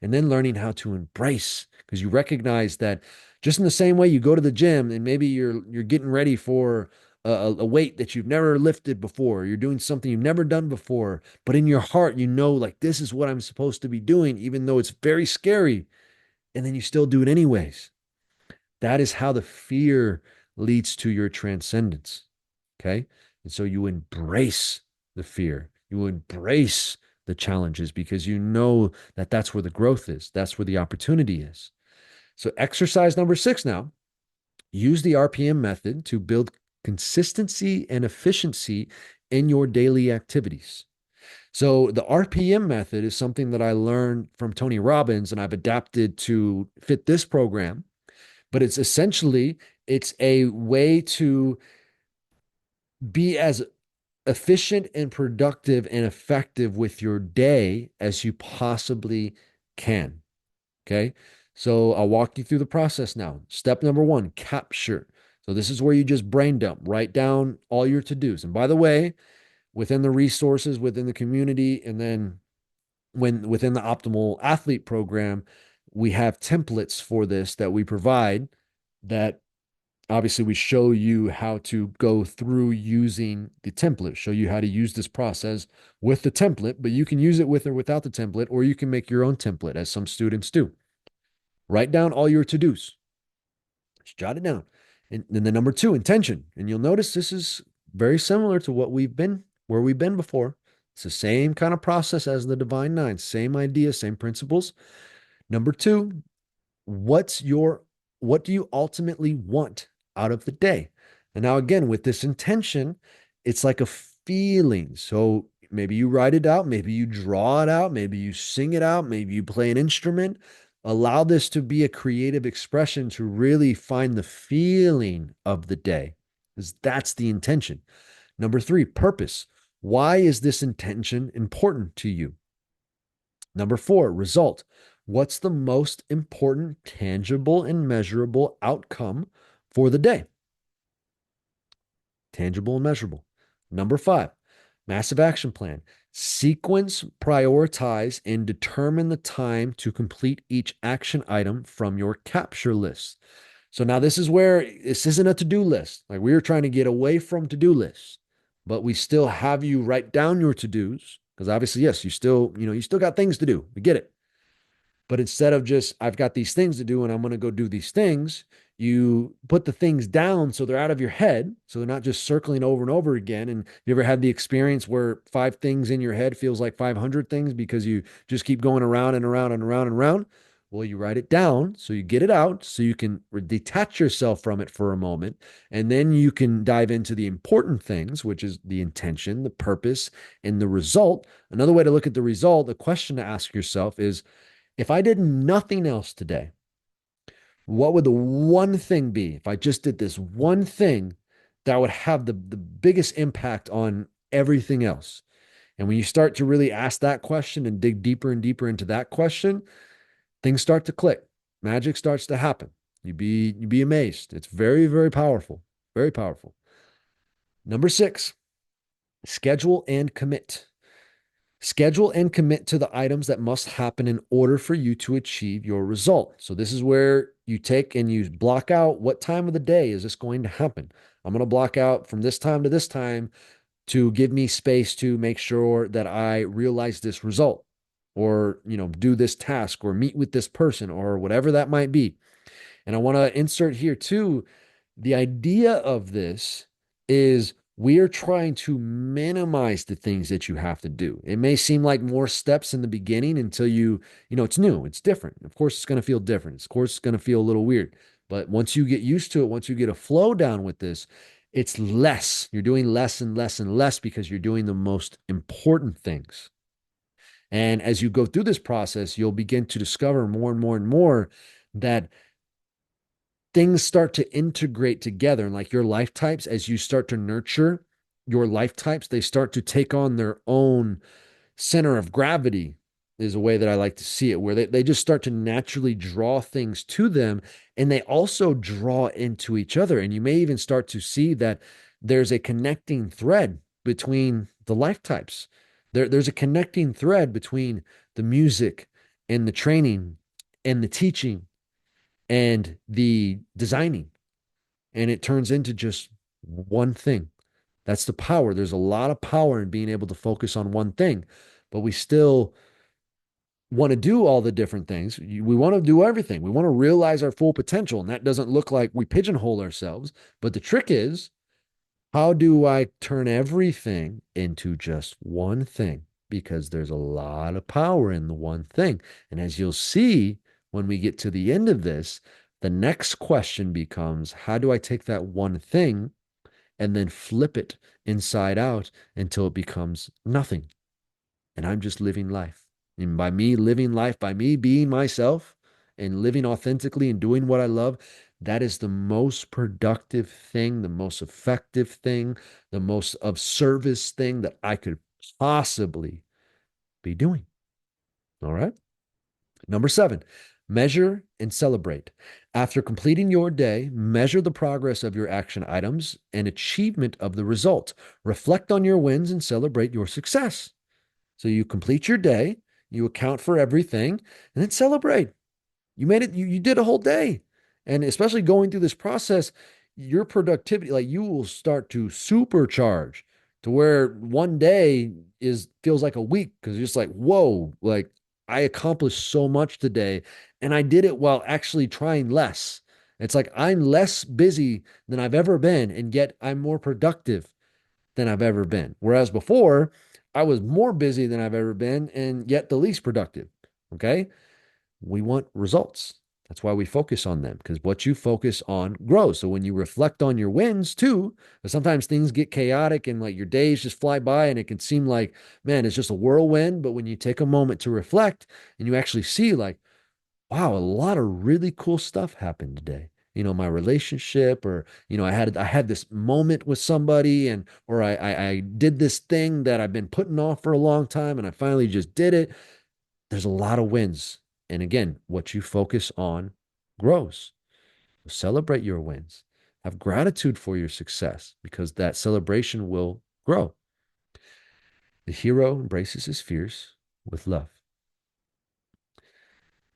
Speaker 1: And then learning how to embrace, because you recognize that just in the same way you go to the gym and maybe you're getting ready for a weight that you've never lifted before, you're doing something you've never done before, but in your heart you know like this is what I'm supposed to be doing, even though it's very scary, and then you still do it anyways. That is how the fear leads to your transcendence. Okay. And so you embrace the fear, you embrace the challenges because you know that that's where the growth is, that's where the opportunity is. So, exercise number 6 now, use the RPM method to build consistency and efficiency in your daily activities. So, the RPM method is something that I learned from Tony Robbins and I've adapted to fit this program, but it's essentially it's a way to be as efficient and productive and effective with your day as you possibly can. Okay. So I'll walk you through the process now. Step number 1, capture. So this is where you just brain dump, write down all your to dos. And by the way, within the resources, within the community, and then when within the optimal athlete program, we have templates for this that we provide that obviously we show you how to go through using the template, show you how to use this process with the template, but you can use it with or without the template, or you can make your own template as some students do. Write down all your to-dos. Just jot it down. And then the number 2, intention. And you'll notice this is very similar to where we've been before. It's the same kind of process as the Divine Nine, same idea, same principles. Number 2, what's your what do you ultimately want out of the day? And now again, with this intention, it's like a feeling. So maybe you write it out, maybe you draw it out, maybe you sing it out, maybe you play an instrument. Allow this to be a creative expression to really find the feeling of the day, because that's the intention. Number 3, purpose. Why is this intention important to you? Number 4, result. What's the most important tangible and measurable outcome for the day? Tangible and measurable. Number 5, massive action plan. Sequence, prioritize, and determine the time to complete each action item from your capture list. So now this is where this isn't a to-do list. Like we were trying to get away from to-do lists, but we still have you write down your to-dos because obviously, yes, you still got things to do. We get it. But instead of just, I've got these things to do and I'm going to go do these things, you put the things down so they're out of your head. So they're not just circling over and over again. And you ever had the experience where 5 things in your head feels like 500 things because you just keep going around and around and around and around? Well, you write it down so you get it out so you can detach yourself from it for a moment. And then you can dive into the important things, which is the intention, the purpose, and the result. Another way to look at the result, the question to ask yourself is, if I did nothing else today, what would the one thing be if I just did this one thing that would have the biggest impact on everything else? And when you start to really ask that question and dig deeper and deeper into that question, things start to click. Magic starts to happen. You'd be amazed. It's very, very powerful. Very powerful. Number 6, schedule and commit. Schedule and commit to the items that must happen in order for you to achieve your result. So this is where you take and you block out what time of the day is this going to happen. I'm going to block out from this time to this time to give me space to make sure that I realize this result or, do this task or meet with this person or whatever that might be. And I want to insert here too, the idea of this is we are trying to minimize the things that you have to do. It may seem like more steps in the beginning until it's new, it's different. Of course, it's going to feel different. Of course, it's going to feel a little weird. But once you get used to it, once you get a flow down with this, it's less. You're doing less and less and less because you're doing the most important things. And as you go through this process, you'll begin to discover more and more and more that things start to integrate together. And like your life types, as you start to nurture your life types, they start to take on their own center of gravity, is a way that I like to see it, where they just start to naturally draw things to them. And they also draw into each other. And you may even start to see that there's a connecting thread between the life types. There's a connecting thread between the music and the training and the teaching and the designing. And it turns into just one thing. That's the power. There's a lot of power in being able to focus on one thing, but we still want to do all the different things. We want to do everything. We want to realize our full potential. And that doesn't look like we pigeonhole ourselves. But the trick is, how do I turn everything into just one thing? Because there's a lot of power in the one thing. And as you'll see when we get to the end of this, the next question becomes, how do I take that one thing and then flip it inside out until it becomes nothing? And I'm just living life. And by me living life, by me being myself and living authentically and doing what I love, that is the most productive thing, the most effective thing, the most of service thing that I could possibly be doing. All right. Number 7, measure and celebrate. After completing your day, measure the progress of your action items and achievement of the result. Reflect on your wins and celebrate your success. So you complete your day, you account for everything, and then celebrate. You made it, you did a whole day. And especially going through this process, your productivity, like you will start to supercharge to where one day is feels like a week because you're just like, whoa, like I accomplished so much today. And I did it while actually trying less. It's like I'm less busy than I've ever been, and yet I'm more productive than I've ever been. Whereas before, I was more busy than I've ever been and yet the least productive. Okay. We want results. That's why we focus on them, because what you focus on grows. So when you reflect on your wins too, sometimes things get chaotic and like your days just fly by and it can seem like, man, it's just a whirlwind. But when you take a moment to reflect and you actually see, like, wow, a lot of really cool stuff happened today. My relationship, or I had this moment with somebody, and or I did this thing that I've been putting off for a long time, and I finally just did it. There's a lot of wins, and again, what you focus on grows. Celebrate your wins. Have gratitude for your success because that celebration will grow. The hero embraces his fears with love.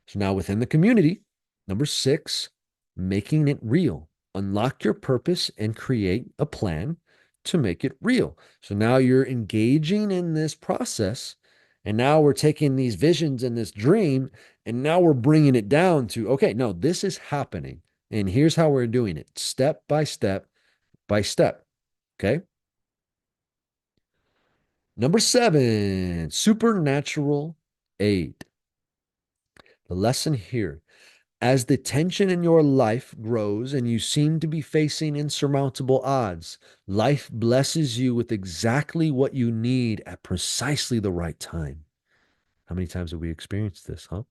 Speaker 1: So now within the community, number 6, making it real. Unlock your purpose and create a plan to make it real. So now you're engaging in this process. And now we're taking these visions and this dream, and now we're bringing it down to, okay, no, this is happening. And here's how we're doing it, step by step by step. Okay. Number 7, supernatural aid. The lesson here: as the tension in your life grows and you seem to be facing insurmountable odds, life blesses you with exactly what you need at precisely the right time. How many times have we experienced this, huh?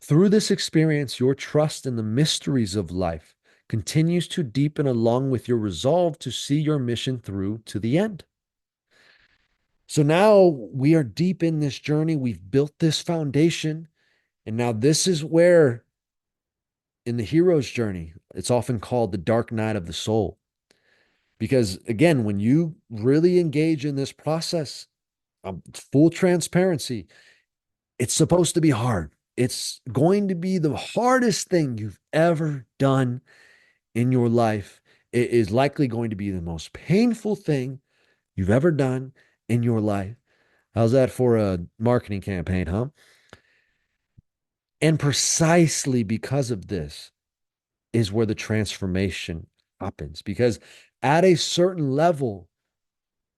Speaker 1: Through this experience, your trust in the mysteries of life continues to deepen along with your resolve to see your mission through to the end. So now we are deep in this journey. We've built this foundation. And now this is where, in the hero's journey, it's often called the dark night of the soul. Because again, when you really engage in this process, full transparency, it's supposed to be hard. It's going to be the hardest thing you've ever done in your life. It is likely going to be the most painful thing you've ever done in your life. How's that for a marketing campaign, huh? And precisely because of this is where the transformation happens. Because at a certain level,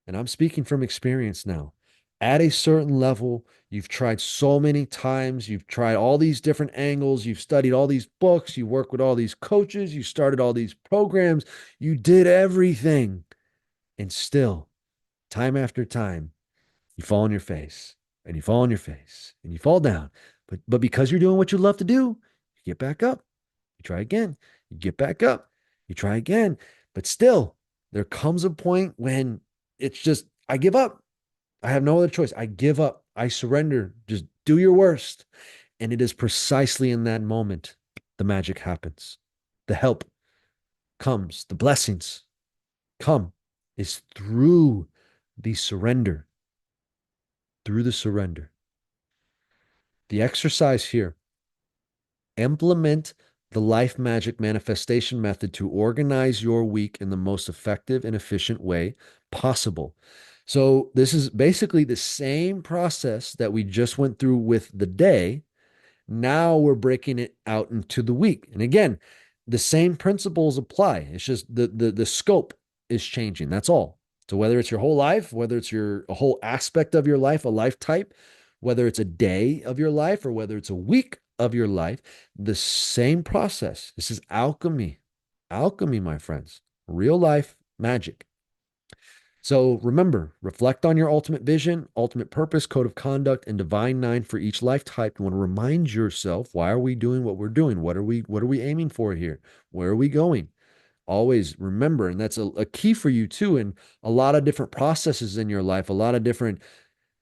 Speaker 1: and I'm speaking from experience now, at a certain level, you've tried so many times, you've tried all these different angles, you've studied all these books, you work with all these coaches, you started all these programs, you did everything. And still, time after time, you fall on your face and you fall on your face and you fall down. But because you're doing what you love to do, you get back up, you try again, you get back up, you try again. But still, there comes a point when it's just, I give up. I have no other choice. I give up. I surrender. Just do your worst. And it is precisely in that moment the magic happens. The help comes, the blessings come is through the surrender, through the surrender. The exercise here, implement the life magic manifestation method to organize your week in the most effective and efficient way possible. So, this is basically the same process that we just went through with the day. Now we're breaking it out into the week. And again, the same principles apply. It's just the scope is changing. That's all. So whether it's your whole life, whether it's a whole aspect of your life, a life type, whether it's a day of your life or whether it's a week of your life, the same process. This is alchemy. Alchemy, my friends. Real life magic. So remember, reflect on your ultimate vision, ultimate purpose, code of conduct, and divine nine for each life type. You want to remind yourself, why are we doing what we're doing? What are we aiming for here? Where are we going? Always remember, and that's a key for you too, in a lot of different processes in your life, a lot of different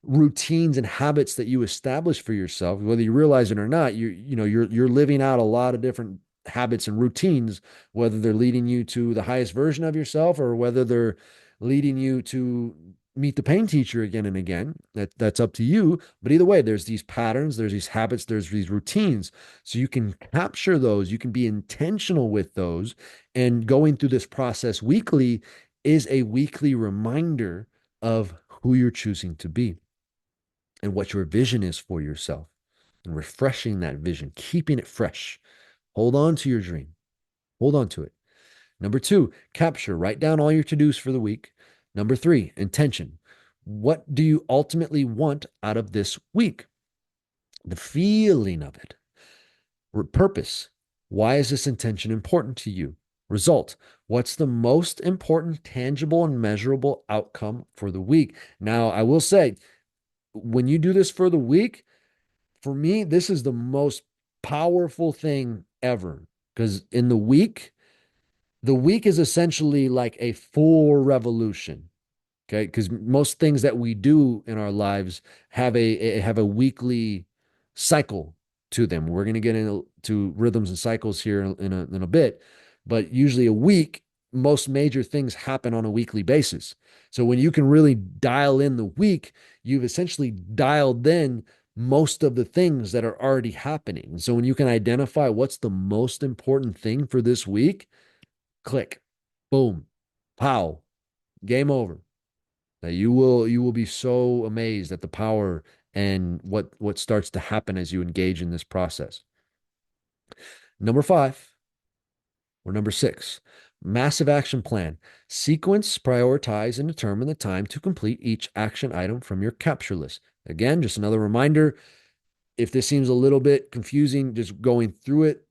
Speaker 1: routines and habits that you establish for yourself, whether you realize it or not. You're living out a lot of different habits and routines, whether they're leading you to the highest version of yourself or whether they're leading you to meet the pain teacher again and again. That's up to you. But either way, there's these patterns, there's these habits, there's these routines. So you can capture those, you can be intentional with those. And going through this process weekly is a weekly reminder of who you're choosing to be and what your vision is for yourself, and refreshing that vision, keeping it fresh. Hold on to your dream. Hold on to it. Number two, capture, write down all your to dos for the week. Number three, intention. What do you ultimately want out of this week? The feeling of it. Purpose. Why is this intention important to you? Result. What's the most important, tangible, and measurable outcome for the week? Now, I will say, when you do this for the week, for me, this is the most powerful thing ever. Because in the week is essentially like a full revolution. Okay. Because most things that we do in our lives have a weekly cycle to them. We're going to get into rhythms and cycles here in a bit, but usually a week, most major things happen on a weekly basis. So when you can really dial in the week, you've essentially dialed in most of the things that are already happening. And so when you can identify what's the most important thing for this week, click, boom, pow, game over. That you will be so amazed at the power and what starts to happen as you engage in this process. Number five, or number six, massive action plan. Sequence, prioritize, and determine the time to complete each action item from your capture list. Again, just another reminder, if this seems a little bit confusing, just going through it,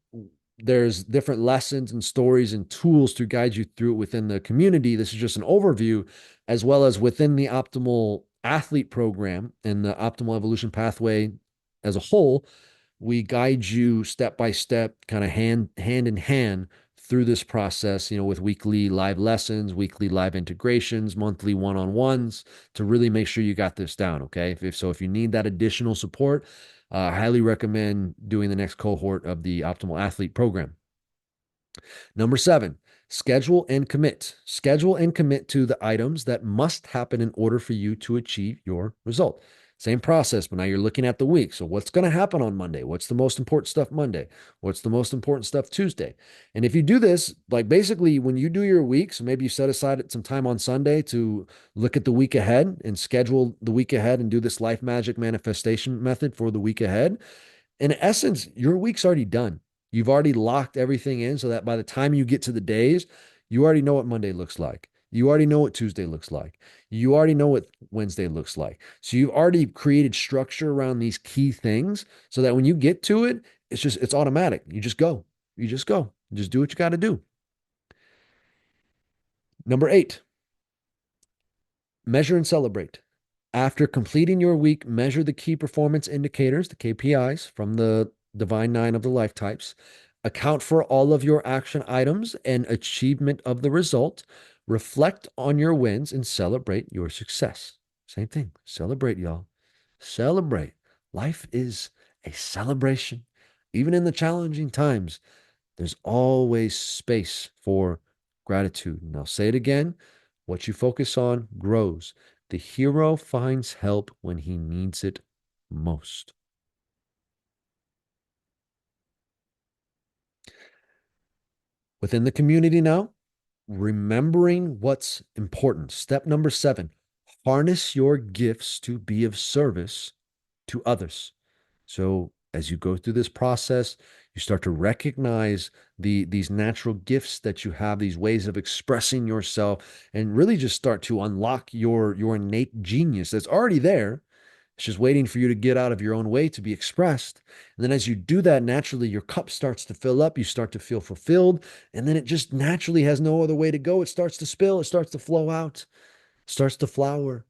Speaker 1: there's different lessons and stories and tools to guide you through it within the community. This is just an overview, as well as within the Optimal Athlete Program and the Optimal Evolution Pathway as a whole. We guide you step by step, kind of hand in hand through this process, with weekly live lessons, weekly live integrations, monthly one-on-ones to really make sure you got this down. Okay. If you need that additional support, I highly recommend doing the next cohort of the Optimal Athlete Program. Number seven, schedule and commit. Schedule and commit to the items that must happen in order for you to achieve your result. Same process, but now you're looking at the week. So what's going to happen on Monday? What's the most important stuff Monday? What's the most important stuff Tuesday? And if you do this, like basically when you do your week, so maybe you set aside some time on Sunday to look at the week ahead and schedule the week ahead and do this life magic manifestation method for the week ahead. In essence, your week's already done. You've already locked everything in so that by the time you get to the days, you already know what Monday looks like. You already know what Tuesday looks like. You already know what Wednesday looks like. So you've already created structure around these key things so that when you get to it, it's automatic. You just go. You just go. Just do what you got to do. Number 8, measure and celebrate. After completing your week, measure the key performance indicators, the KPIs from the Divine Nine of the life types. Account for all of your action items and achievement of the result. Reflect on your wins and celebrate your success. Same thing. Celebrate, y'all. Celebrate. Life is a celebration. Even in the challenging times, there's always space for gratitude. And I'll say it again, what you focus on grows. The hero finds help when he needs it most. Within the community now, remembering what's important. Step number 7, harness your gifts to be of service to others. So as you go through this process, you start to recognize these natural gifts that you have, these ways of expressing yourself, and really just start to unlock your innate genius that's already there. It's just waiting for you to get out of your own way to be expressed. And then as you do that, naturally, your cup starts to fill up. You start to feel fulfilled. And then it just naturally has no other way to go. It starts to spill, it starts to flow out, starts to flower.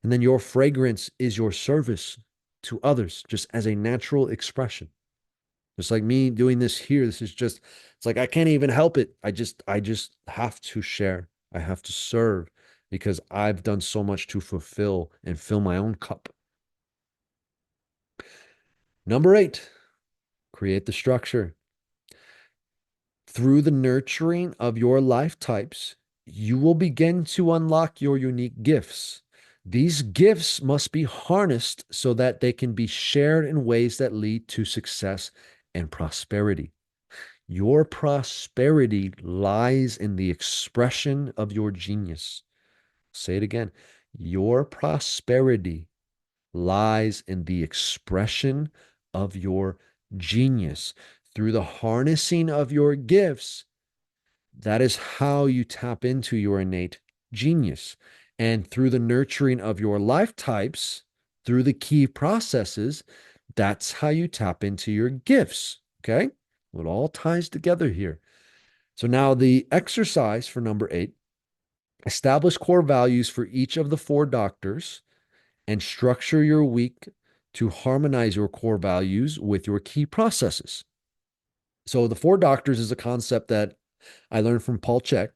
Speaker 1: And then your fragrance is your service to others, just as a natural expression. Just like me doing this here, this is just, it's like I can't even help it. I just have to share. I have to serve because I've done so much to fulfill and fill my own cup. Number 8, create the structure. Through the nurturing of your life types, you will begin to unlock your unique gifts. These gifts must be harnessed so that they can be shared in ways that lead to success and prosperity. Your prosperity lies in the expression of your genius. Say it again. Your prosperity lies in the expression of your genius. Through the harnessing of your gifts, that is how you tap into your innate genius. And through the nurturing of your life types, through the key processes, that's how you tap into your gifts. Okay. It all ties together here. So now the exercise for number 8, establish core values for each of the 4 doctors and structure your week to harmonize your core values with your key processes. So the 4 doctors is a concept that I learned from Paul Chek.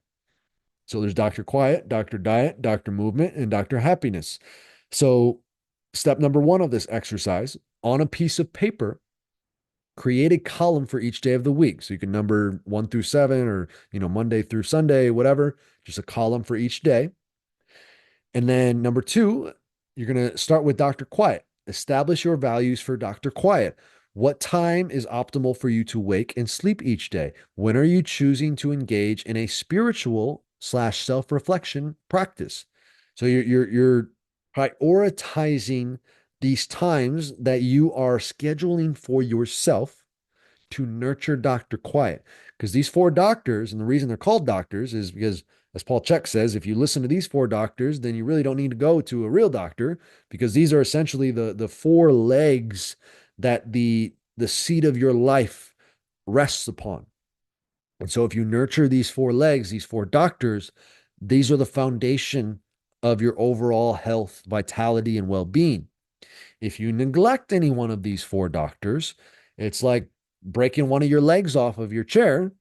Speaker 1: So there's Dr. Quiet, Dr. Diet, Dr. Movement, and Dr. Happiness. So step number 1 of this exercise, on a piece of paper, create a column for each day of the week. So you can number 1 through 7 or, Monday through Sunday, whatever, just a column for each day. And then number 2, you're going to start with Dr. Quiet. Establish your values for Dr. Quiet. What time is optimal for you to wake and sleep each day? When are you choosing to engage in a spiritual / self-reflection practice? So you're prioritizing these times that you are scheduling for yourself to nurture Dr. Quiet. Because these 4 doctors, and the reason they're called doctors is because, as Paul Chek says, if you listen to these 4 doctors, then you really don't need to go to a real doctor, because these are essentially the 4 legs that the seat of your life rests upon. And so if you nurture these 4 legs, these 4 doctors, these are the foundation of your overall health, vitality, and well-being. If you neglect any one of these 4 doctors, it's like breaking one of your legs off of your chair.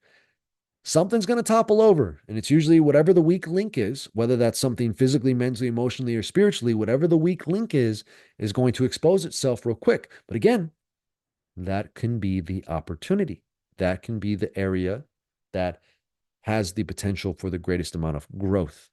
Speaker 1: Something's going to topple over. And it's usually whatever the weak link is, whether that's something physically, mentally, emotionally, or spiritually, whatever the weak link is going to expose itself real quick. But again, that can be the opportunity. That can be the area that has the potential for the greatest amount of growth.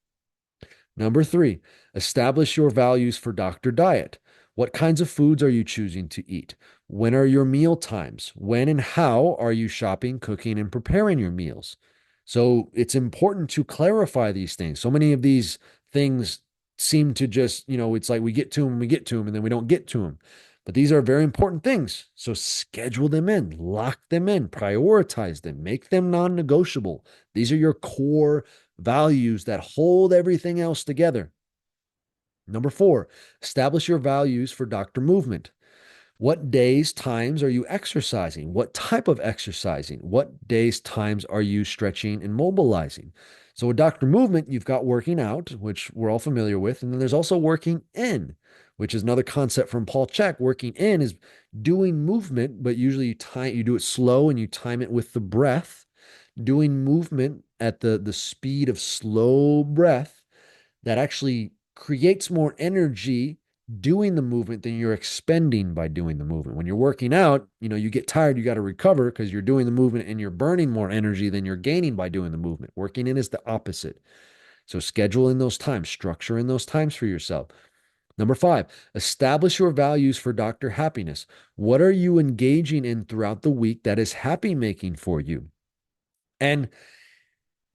Speaker 1: Number 3, establish your values for Dr. Diet. What kinds of foods are you choosing to eat? When are your meal times? When and how are you shopping, cooking, and preparing your meals? So it's important to clarify these things. So many of these things seem to just, it's like we get to them, we get to them, and then we don't get to them. But these are very important things. So schedule them in, lock them in, prioritize them, make them non negotiable. These are your core values that hold everything else together. Number four, establish your values for doctor movement. What days, times are you exercising? What type of exercising? What days, times are you stretching and mobilizing? So, with Dr. Movement, you've got working out, which we're all familiar with. And then there's also working in, which is another concept from Paul Chek. Working in is doing movement, but usually you do it slow and you time it with the breath. Doing movement at the speed of slow breath that actually creates more energy doing the movement than you're expending by doing the movement. When you're working out, you get tired, you got to recover because you're doing the movement and you're burning more energy than you're gaining by doing the movement. Working in is the opposite. So schedule in those times, structure in those times for yourself. Number five, establish your values for Dr. Happiness. What are you engaging in throughout the week that is happy making for you? And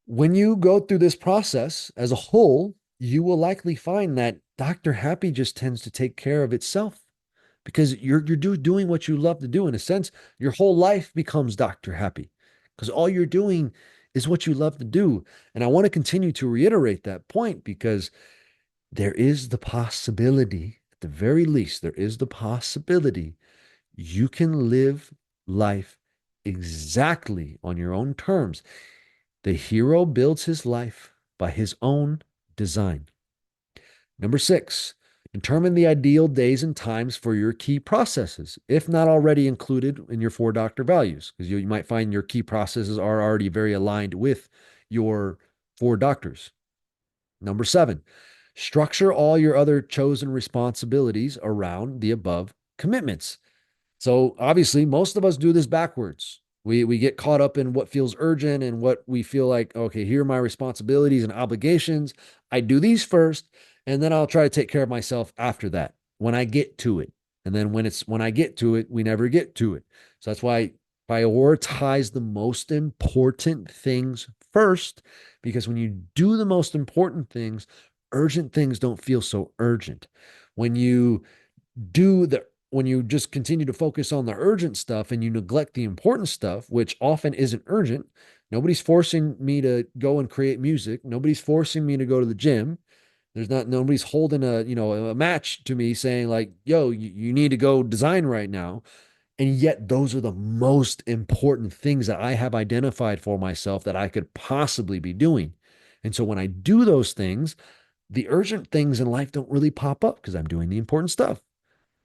Speaker 1: when you go through this process as a whole, you will likely find that Dr. Happy just tends to take care of itself because you're doing what you love to do. In a sense, your whole life becomes Dr. Happy because all you're doing is what you love to do. And I want to continue to reiterate that point because there is the possibility, at the very least, there is the possibility you can live life exactly on your own terms. The hero builds his life by his own design. Number six, determine the ideal days and times for your key processes, if not already included in your four doctor values, because you might find your key processes are already very aligned with your four doctors. Number seven, structure all your other chosen responsibilities around the above commitments. So obviously, most of us do this backwards. We get caught up in what feels urgent and what we feel like, okay, here are my responsibilities and obligations. I do these first, and then I'll try to take care of myself after that when I get to it. And then when I get to it, we never get to it. So that's why prioritize the most important things first, because when you do the most important things, urgent things don't feel so urgent. When you do the when you just continue to focus on the urgent stuff and you neglect the important stuff, which often isn't urgent, nobody's forcing me to go and create music. Nobody's forcing me to go to the gym. Nobody's holding a match to me saying like, yo, you need to go design right now. And yet those are the most important things that I have identified for myself that I could possibly be doing. And so when I do those things, the urgent things in life don't really pop up because I'm doing the important stuff.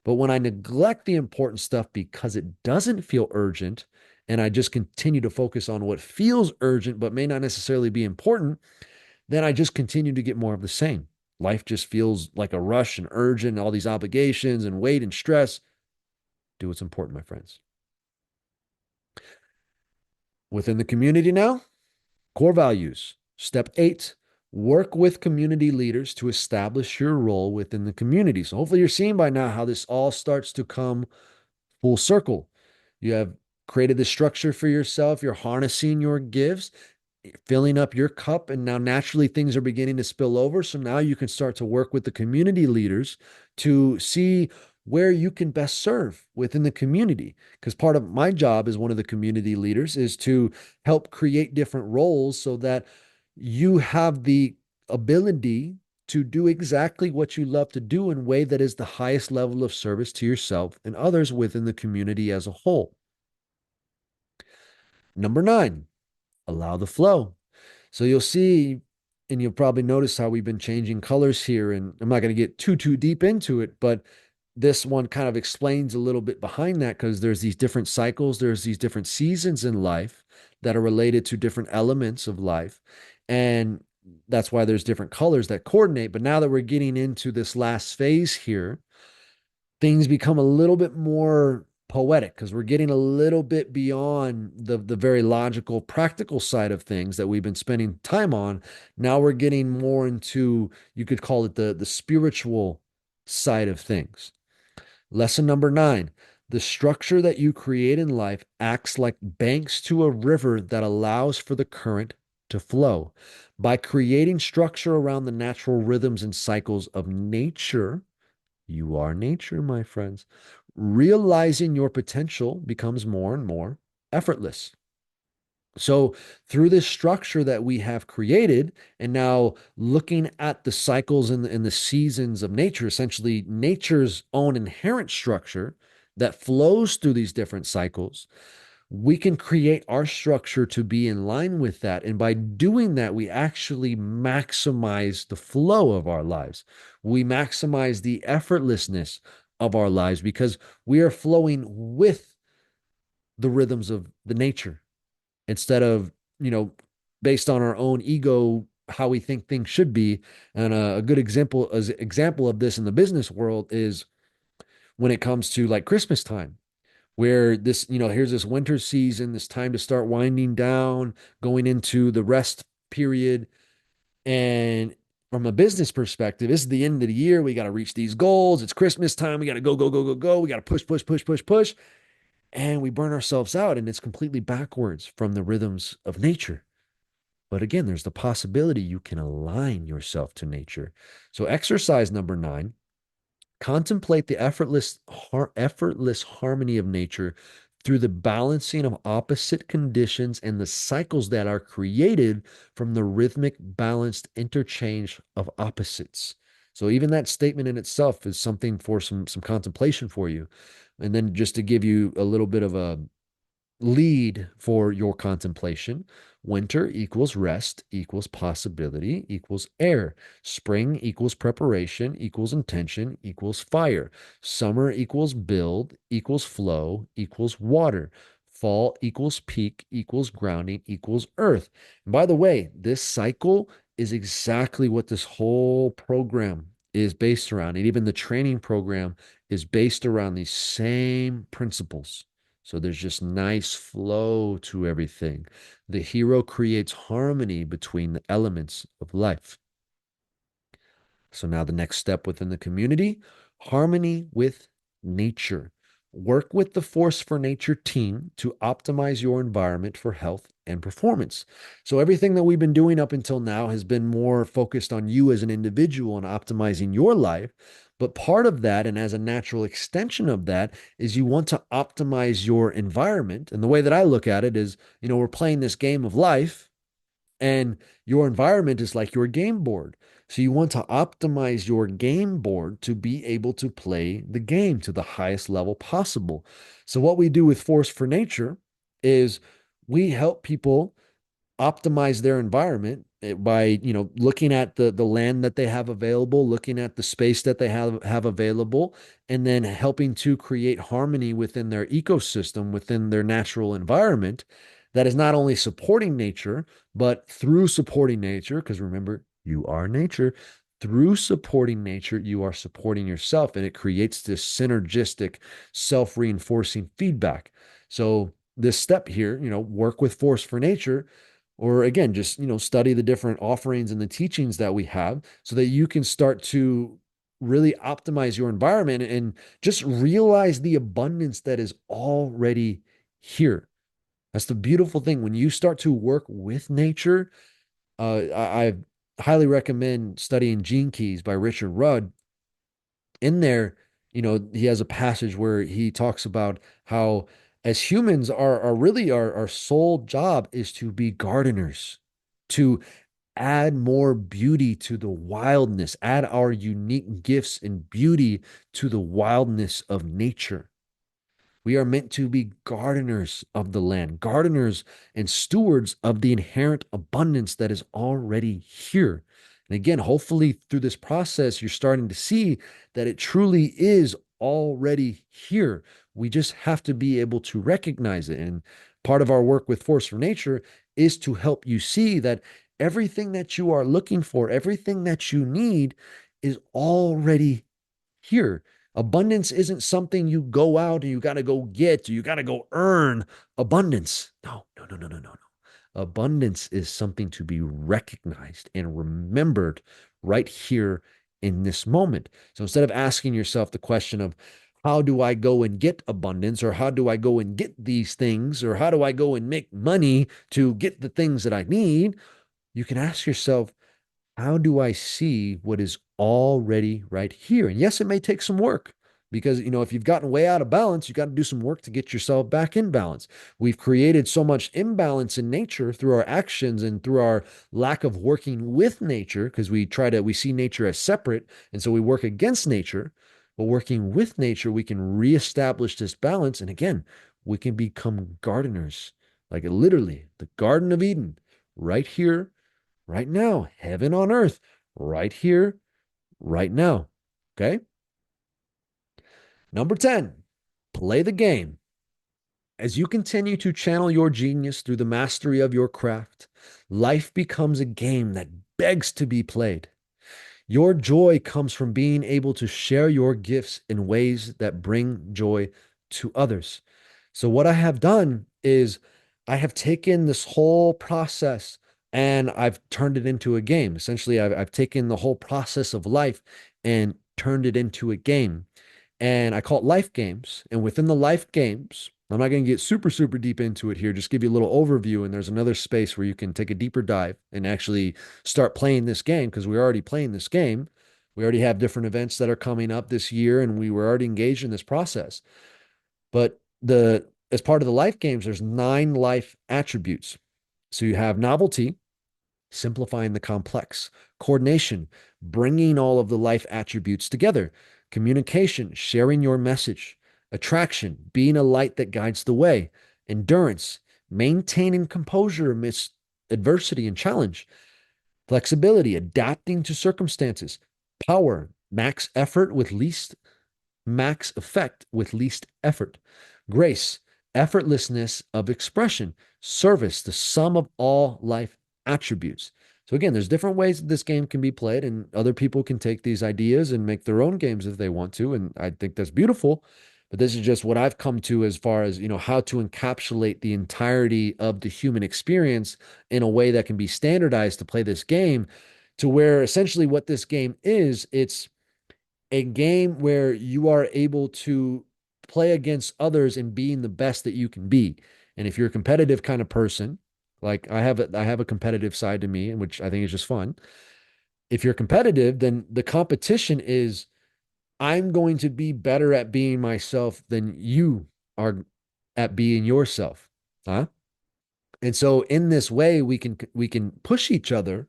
Speaker 1: But when I neglect the important stuff because it doesn't feel urgent, and I just continue to focus on what feels urgent but may not necessarily be important, then I just continue to get more of the same. Life just feels like a rush and urgent, and all these obligations and weight and stress. Do what's important, my friends. Within the community now, core values. Step eight, work with community leaders to establish your role within the community. So hopefully you're seeing by now how this all starts to come full circle. You have created the structure for yourself. You're harnessing your gifts, filling up your cup, and now naturally things are beginning to spill over. So now you can start to work with the community leaders to see where you can best serve within the community. Because part of my job as one of the community leaders is to help create different roles so that you have the ability to do exactly what you love to do in a way that is the highest level of service to yourself and others within the community as a whole. Number nine, allow the flow. So you'll see, and you'll probably notice how we've been changing colors here. And I'm not going to get too deep into it, but this one kind of explains a little bit behind that because there's these different cycles, there's these different seasons in life that are related to different elements of life. And that's why there's different colors that coordinate. But now that we're getting into this last phase here, things become a little bit more poetic because we're getting a little bit beyond the very logical, practical side of things that we've been spending time on. Now we're getting more into, you could call it the spiritual side of things. Lesson number 9. The structure that you create in life acts like banks to a river that allows for the current to flow. By creating structure around the natural rhythms and cycles of nature, you are nature, my friends. Realizing your potential becomes more and more effortless. So, through this structure that we have created, and now looking at the cycles and the seasons of nature, essentially nature's own inherent structure that flows through these different cycles, we can create our structure to be in line with that. And by doing that, we actually maximize the flow of our lives. We maximize the effortlessness of our lives because we are flowing with the rhythms of the nature instead of, you know, based on our own ego, how we think things should be. And a good example of this in the business world is when it comes to like Christmas time, where this, here's this winter season, this time to start winding down, going into the rest period. And from a business perspective, this is the end of the year. We got to reach these goals. It's Christmas time. We got to go, go, go, go, go. We got to push, push, push, push, push. And we burn ourselves out. And it's completely backwards from the rhythms of nature. But again, there's the possibility you can align yourself to nature. So, exercise number 9. Contemplate the effortless harmony of nature through the balancing of opposite conditions and the cycles that are created from the rhythmic, balanced interchange of opposites. So even that statement in itself is something for some contemplation for you. And then just to give you a little bit of a lead for your contemplation. Winter equals rest, equals possibility, equals air. Spring equals preparation, equals intention, equals fire. Summer equals build, equals flow, equals water. Fall equals peak, equals grounding, equals earth. And by the way, this cycle is exactly what this whole program is based around. And even the training program is based around these same principles. So there's just nice flow to everything. The hero creates harmony between the elements of life. So now the next step within the community, harmony with nature. Work with the Force for Nature team to optimize your environment for health and performance. So everything that we've been doing up until now has been more focused on you as an individual and optimizing your life. But part of that, and as a natural extension of that, is you want to optimize your environment. And the way that I look at it is, we're playing this game of life, and your environment is like your game board. So you want to optimize your game board to be able to play the game to the highest level possible. So what we do with Force for Nature is we help people optimize their environment by, looking at the land that they have available, looking at the space that they have available, and then helping to create harmony within their ecosystem, within their natural environment that is not only supporting nature, but through supporting nature, because remember, you are nature. Through supporting nature, you are supporting yourself, and it creates this synergistic, self reinforcing feedback. So, this step here, work with Force for Nature, or again, just, study the different offerings and the teachings that we have so that you can start to really optimize your environment and just realize the abundance that is already here. That's the beautiful thing. When you start to work with nature, I highly recommend studying Gene Keys by Richard Rudd. In there, he has a passage where he talks about how as humans are really our sole job is to be gardeners, to add more beauty to the wildness, add our unique gifts and beauty to the wildness of nature. We are meant to be gardeners of the land, gardeners and stewards of the inherent abundance that is already here. And again, hopefully through this process, you're starting to see that it truly is already here. We just have to be able to recognize it. And part of our work with Force for Nature is to help you see that everything that you are looking for, everything that you need is already here. Abundance isn't something you go out and you got to go get, or you got to go earn abundance. No, no, no, no, no, no, no. Abundance is something to be recognized and remembered right here in this moment. So instead of asking yourself the question of, how do I go and get abundance, or how do I go and get these things, or how do I go and make money to get the things that I need? You can ask yourself, how do I see what is already right here? And yes, it may take some work because, if you've gotten way out of balance, you got to do some work to get yourself back in balance. We've created so much imbalance in nature through our actions and through our lack of working with nature because we see nature as separate. And so we work against nature. But working with nature, we can reestablish this balance. And again, we can become gardeners, like literally the Garden of Eden right here, right now, heaven on earth, right here, right now. Okay. Number 10, play the game. As you continue to channel your genius through the mastery of your craft, life becomes a game that begs to be played. Your joy comes from being able to share your gifts in ways that bring joy to others. So, what I have done is I have taken this whole process and I've turned it into a game. Essentially, I've taken the whole process of life and turned it into a game. And I call it life games. And within the life games, I'm not going to get super, super deep into it here, just give you a little overview. And there's another space where you can take a deeper dive and actually start playing this game because we're already playing this game. We already have different events that are coming up this year, and we were already engaged in this process. But as part of the life games, there's 9 life attributes. So you have novelty, simplifying the complex, coordination, bringing all of the life attributes together, communication, sharing your message, attraction, being a light that guides the way, endurance, maintaining composure amidst adversity and challenge, flexibility, adapting to circumstances, power, max effect with least effort, grace, effortlessness of expression, service, the sum of all life attributes. So again, there's different ways that this game can be played, and other people can take these ideas and make their own games if they want to. And I think that's beautiful. But this is just what I've come to as far as, how to encapsulate the entirety of the human experience in a way that can be standardized to play this game, to where essentially what this game is, it's a game where you are able to play against others and being the best that you can be. And if you're a competitive kind of person, like I have a competitive side to me, and which I think is just fun. If you're competitive, then the competition is I'm going to be better at being myself than you are at being yourself. Huh? And so in this way, we can push each other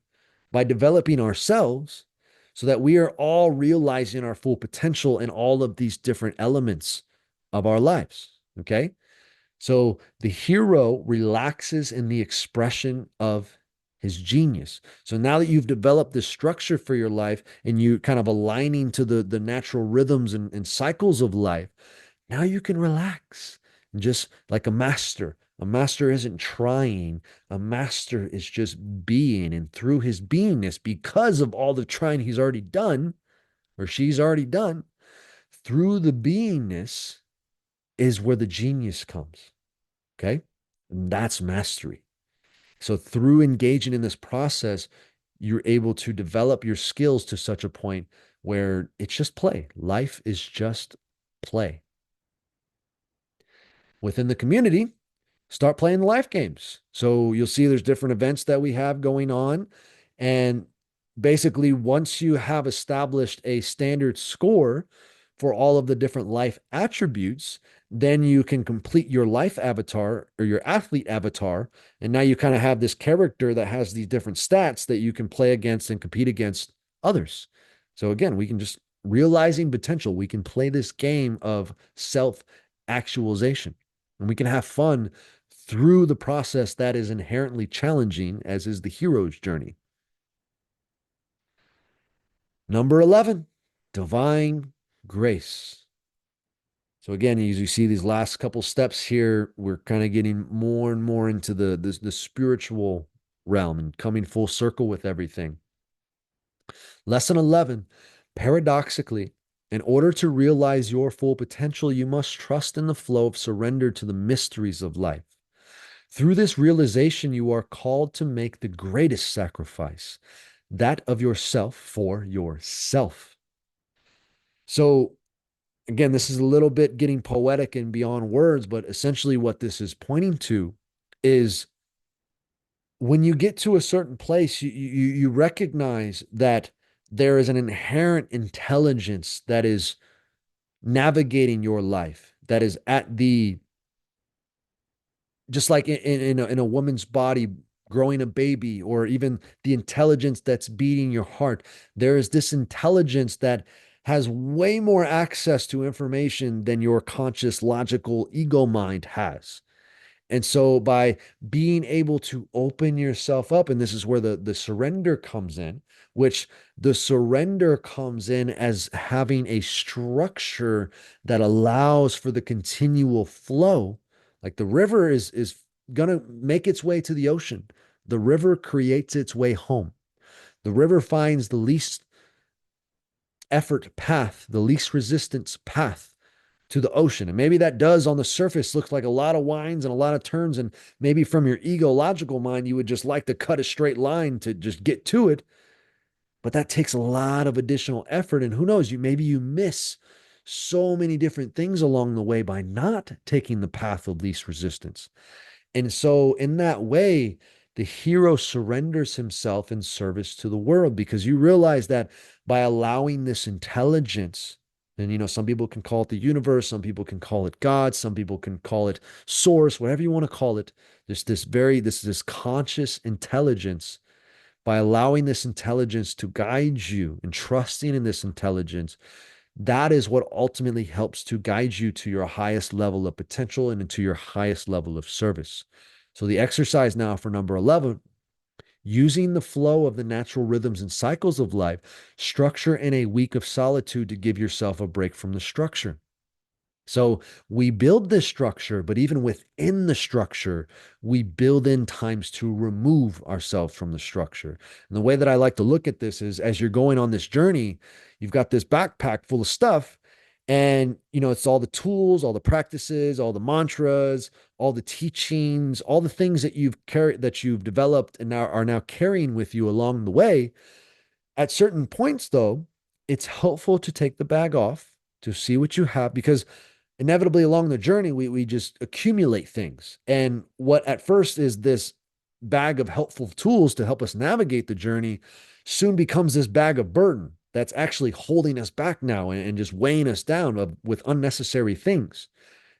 Speaker 1: by developing ourselves so that we are all realizing our full potential in all of these different elements of our lives. Okay. So the hero relaxes in the expression of his genius. So now that you've developed this structure for your life and you kind of aligning to the natural rhythms and cycles of life, now you can relax and just like a master. A master isn't trying, a master is just being. And through his beingness, because of all the trying he's already done or she's already done, through the beingness is where the genius comes. Okay. And that's mastery. So through engaging in this process, you're able to develop your skills to such a point where it's just play. Life is just play. Within the community, start playing the life games. So you'll see there's different events that we have going on. And basically, once you have established a standard score for all of the different life attributes, then you can complete your life avatar or your athlete avatar. And now you kind of have this character that has these different stats that you can play against and compete against others. So again, we can just realizing potential. We can play this game of self actualization and we can have fun through the process that is inherently challenging, as is the hero's journey. Number 11, divine grace. So again, as you see these last couple steps here, we're kind of getting more and more into the spiritual realm and coming full circle with everything. Lesson 11, paradoxically, in order to realize your full potential, you must trust in the flow of surrender to the mysteries of life. Through this realization, you are called to make the greatest sacrifice, that of yourself for yourself. So again, this is a little bit getting poetic and beyond words, but essentially what this is pointing to is when you get to a certain place, you recognize that there is an inherent intelligence that is navigating your life, that is at the just like in a woman's body growing a baby, or even the intelligence that's beating your heart. There is this intelligence that has way more access to information than your conscious logical ego mind has. And so by being able to open yourself up, and this is where the surrender comes in, which the surrender comes in as having a structure that allows for the continual flow. Like the river is gonna make its way to the ocean. The river creates its way home. The river finds the least effort path, the least resistance path to the ocean. And maybe that does on the surface look like a lot of winds and a lot of turns. And maybe from your ego logical mind, you would just like to cut a straight line to just get to it. But that takes a lot of additional effort. And who knows, maybe you miss so many different things along the way by not taking the path of least resistance. And so, in that way, the hero surrenders himself in service to the world, because you realize that by allowing this intelligence, and some people can call it the universe, some people can call it God, some people can call it source, whatever you want to call it. There's this conscious intelligence. By allowing this intelligence to guide you and trusting in this intelligence, that is what ultimately helps to guide you to your highest level of potential and into your highest level of service. So, the exercise now for number 11: using the flow of the natural rhythms and cycles of life, structure in a week of solitude to give yourself a break from the structure. So we build this structure, but even within the structure, we build in times to remove ourselves from the structure. And the way that I like to look at this is, as you're going on this journey, you've got this backpack full of stuff. And, it's all the tools, all the practices, all the mantras, all the teachings, all the things that you've carried, that you've developed and now are now carrying with you along the way. At certain points, though, it's helpful to take the bag off to see what you have, because inevitably along the journey, we just accumulate things. And what at first is this bag of helpful tools to help us navigate the journey soon becomes this bag of burden that's actually holding us back now, and just weighing us down with unnecessary things.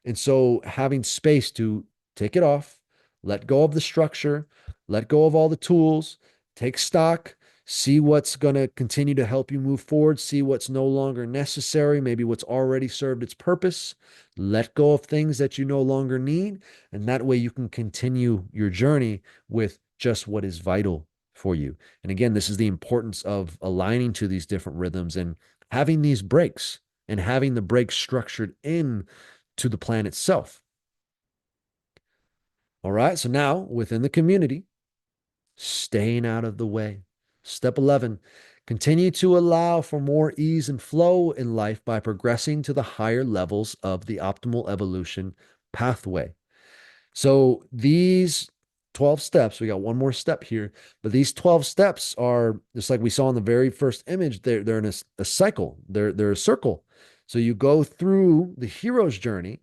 Speaker 1: And so having space to take it off, let go of the structure, let go of all the tools, take stock, see what's going to continue to help you move forward, see what's no longer necessary, maybe what's already served its purpose, let go of things that you no longer need. And that way you can continue your journey with just what is vital for you. And again, this is the importance of aligning to these different rhythms and having these breaks, and having the breaks structured in to the plan itself. All right. So now within the community, staying out of the way. Step 11, continue to allow for more ease and flow in life by progressing to the higher levels of the optimal evolution pathway. So these 12 steps, we got one more step here, but these 12 steps are just like we saw in the very first image. They're in a cycle, they're a circle. So you go through the hero's journey,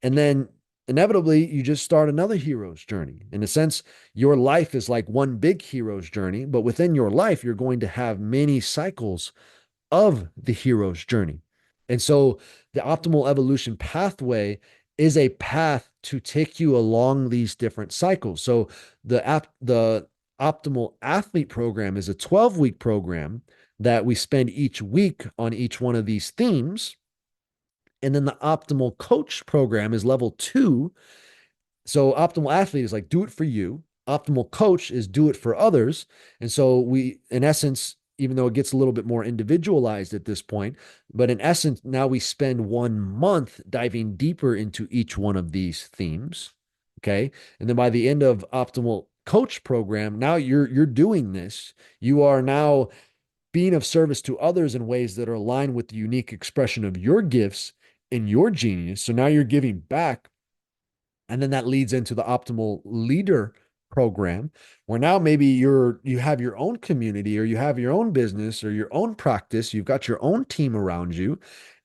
Speaker 1: and then inevitably you just start another hero's journey. In a sense, your life is like one big hero's journey, but within your life, you're going to have many cycles of the hero's journey. And so the optimal evolution pathway is a path to take you along these different cycles. So the optimal athlete program is a 12-week program that we spend each week on each one of these themes. And then the optimal coach program is level 2. So optimal athlete is like do it for you. Optimal coach is do it for others. And so we, in essence, even though it gets a little bit more individualized at this point, but in essence, now we spend 1 month diving deeper into each one of these themes. Okay. And then by the end of optimal coach program, now you're doing this. You are now being of service to others in ways that are aligned with the unique expression of your gifts and your genius. So now you're giving back. And then that leads into the optimal leader program, where now maybe you have your own community, or you have your own business or your own practice, you've got your own team around you,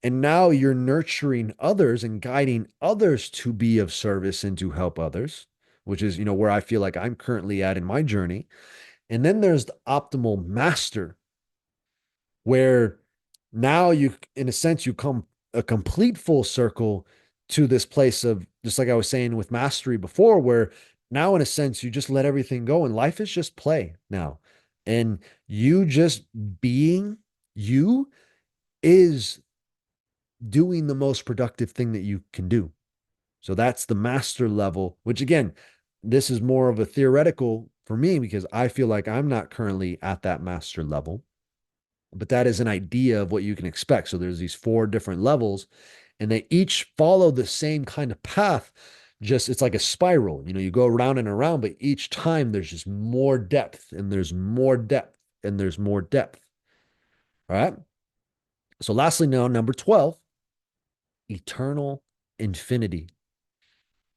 Speaker 1: And now you're nurturing others and guiding others to be of service and to help others, which is, where I feel like I'm currently at in my journey. And then there's the optimal master, where now you, in a sense, you come a complete full circle to this place of, just like I was saying with mastery before, where now, in a sense, you just let everything go and life is just play now. And you just being you is doing the most productive thing that you can do. So that's the master level, which again, this is more of a theoretical for me because I feel like I'm not currently at that master level, but that is an idea of what you can expect. So there's these four different levels and they each follow the same kind of path. Just it's like a spiral, you go around and around, but each time there's just more depth and there's more depth and there's more depth. All right. So lastly, now number 12, eternal infinity.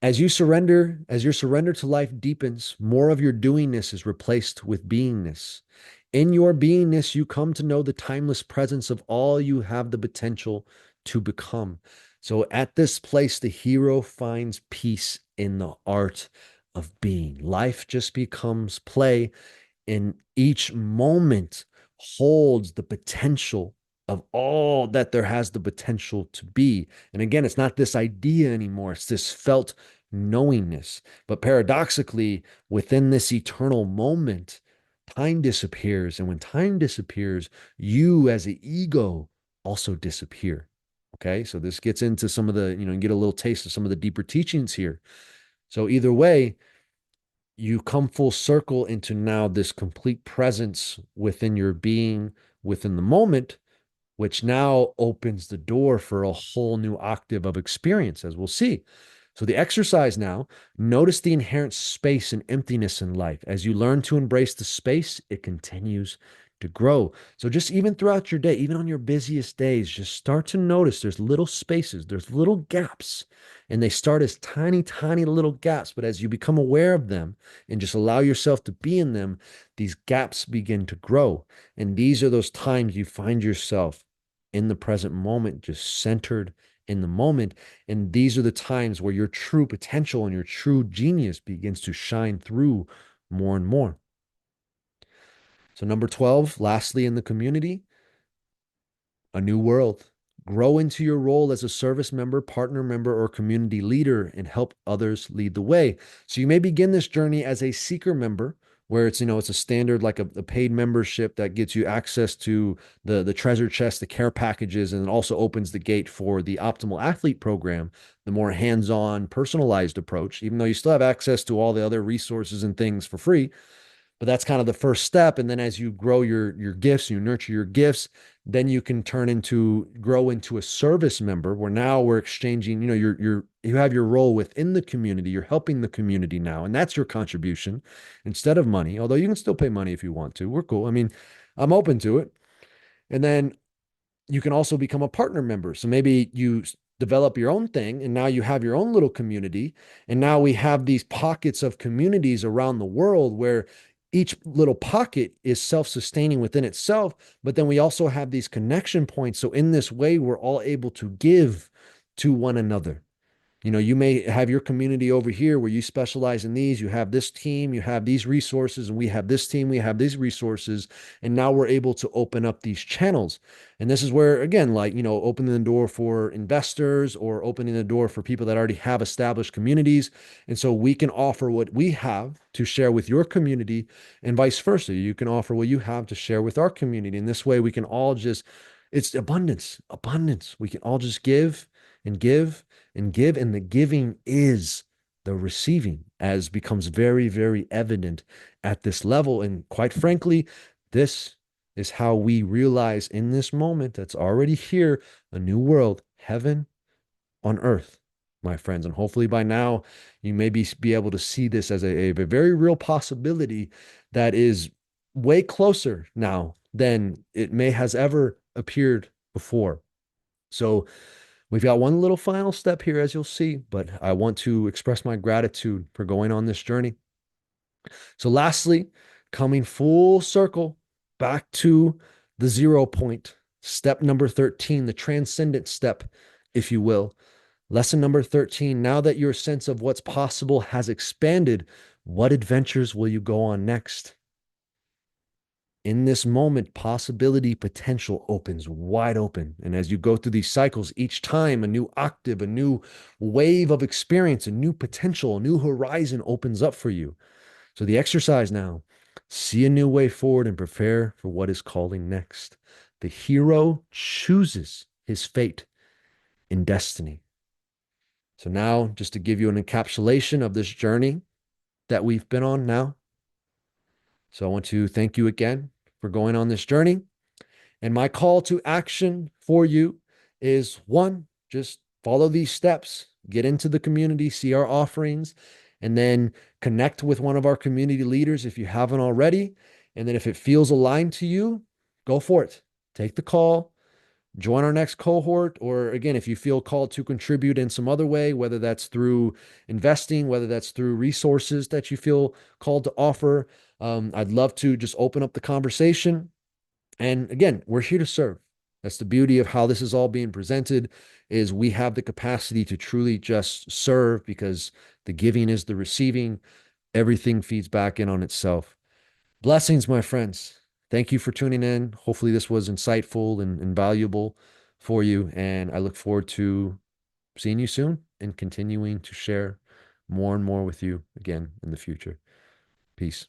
Speaker 1: As your surrender to life deepens, more of your doingness is replaced with beingness. In your beingness, you come to know the timeless presence of all you have the potential to become. So at this place, the hero finds peace in the art of being. Life just becomes play, and each moment holds the potential of all that there has the potential to be. And again, it's not this idea anymore, it's this felt knowingness. But paradoxically, within this eternal moment, time disappears. And when time disappears, you as an ego also disappear. Okay. So this gets into some of the, you get a little taste of some of the deeper teachings here. So either way, you come full circle into now this complete presence within your being, within the moment, which now opens the door for a whole new octave of experience, as we'll see. So, the exercise now, notice the inherent space and emptiness in life. As you learn to embrace the space, it continues to grow. So, just even throughout your day, even on your busiest days, just start to notice there's little spaces, there's little gaps, and they start as tiny, tiny little gaps. But as you become aware of them and just allow yourself to be in them, these gaps begin to grow. And these are those times you find yourself in the present moment, just centered in the moment. And these are the times where your true potential and your true genius begins to shine through more and more. So, number 12, lastly, in the community, a new world. Grow into your role as a service member, partner member, or community leader and help others lead the way. So you may begin this journey as a seeker member, where it's a standard like a paid membership that gets you access to the treasure chest, the care packages, and it also opens the gate for the optimal athlete program, the more hands-on, personalized approach, even though you still have access to all the other resources and things for free. But that's kind of the first step. And then as you grow your gifts, you nurture your gifts, then you can grow into a service member where now we're exchanging, you have your role within the community. You're helping the community now. And that's your contribution instead of money. Although you can still pay money if you want to. We're cool. I mean, I'm open to it. And then you can also become a partner member. So maybe you develop your own thing and now you have your own little community. And now we have these pockets of communities around the world where each little pocket is self-sustaining within itself, but then we also have these connection points. So in this way, we're all able to give to one another. You may have your community over here where you specialize in these. You have this team, you have these resources, and we have this team, we have these resources. And now we're able to open up these channels. And this is where, again, like, opening the door for investors or opening the door for people that already have established communities. And so we can offer what we have to share with your community and vice versa. You can offer what you have to share with our community. And this way we can all it's abundance, abundance. We can all just give and give and give, and the giving is the receiving, as becomes very, very evident at this level. And quite frankly, this is how we realize in this moment that's already here a new world, heaven on earth, my friends. And hopefully by now, you may be able to see this as a very real possibility that is way closer now than it may has ever appeared before. So, we've got one little final step here, as you'll see, but I want to express my gratitude for going on this journey. So, lastly, coming full circle back to the 0 point, Step number 13, the transcendent step, if you will. Lesson number 13, now that your sense of what's possible has expanded, what adventures will you go on next? In this moment, possibility potential opens wide open. And as you go through these cycles, each time a new octave, a new wave of experience, a new potential, a new horizon opens up for you. So the exercise now, see a new way forward and prepare for what is calling next. The hero chooses his fate in destiny. So now, just to give you an encapsulation of this journey that we've been on now. So I want to thank you again for going on this journey. And my call to action for you is one, just follow these steps, get into the community, see our offerings, and then connect with one of our community leaders if you haven't already. And then if it feels aligned to you, go for it. Take the call, join our next cohort, or again, if you feel called to contribute in some other way, whether that's through investing, whether that's through resources that you feel called to offer, I'd love to just open up the conversation. And again, we're here to serve. That's the beauty of how this is all being presented is we have the capacity to truly just serve because the giving is the receiving. Everything feeds back in on itself. Blessings, my friends. Thank you for tuning in. Hopefully this was insightful and valuable for you. And I look forward to seeing you soon and continuing to share more and more with you again in the future. Peace.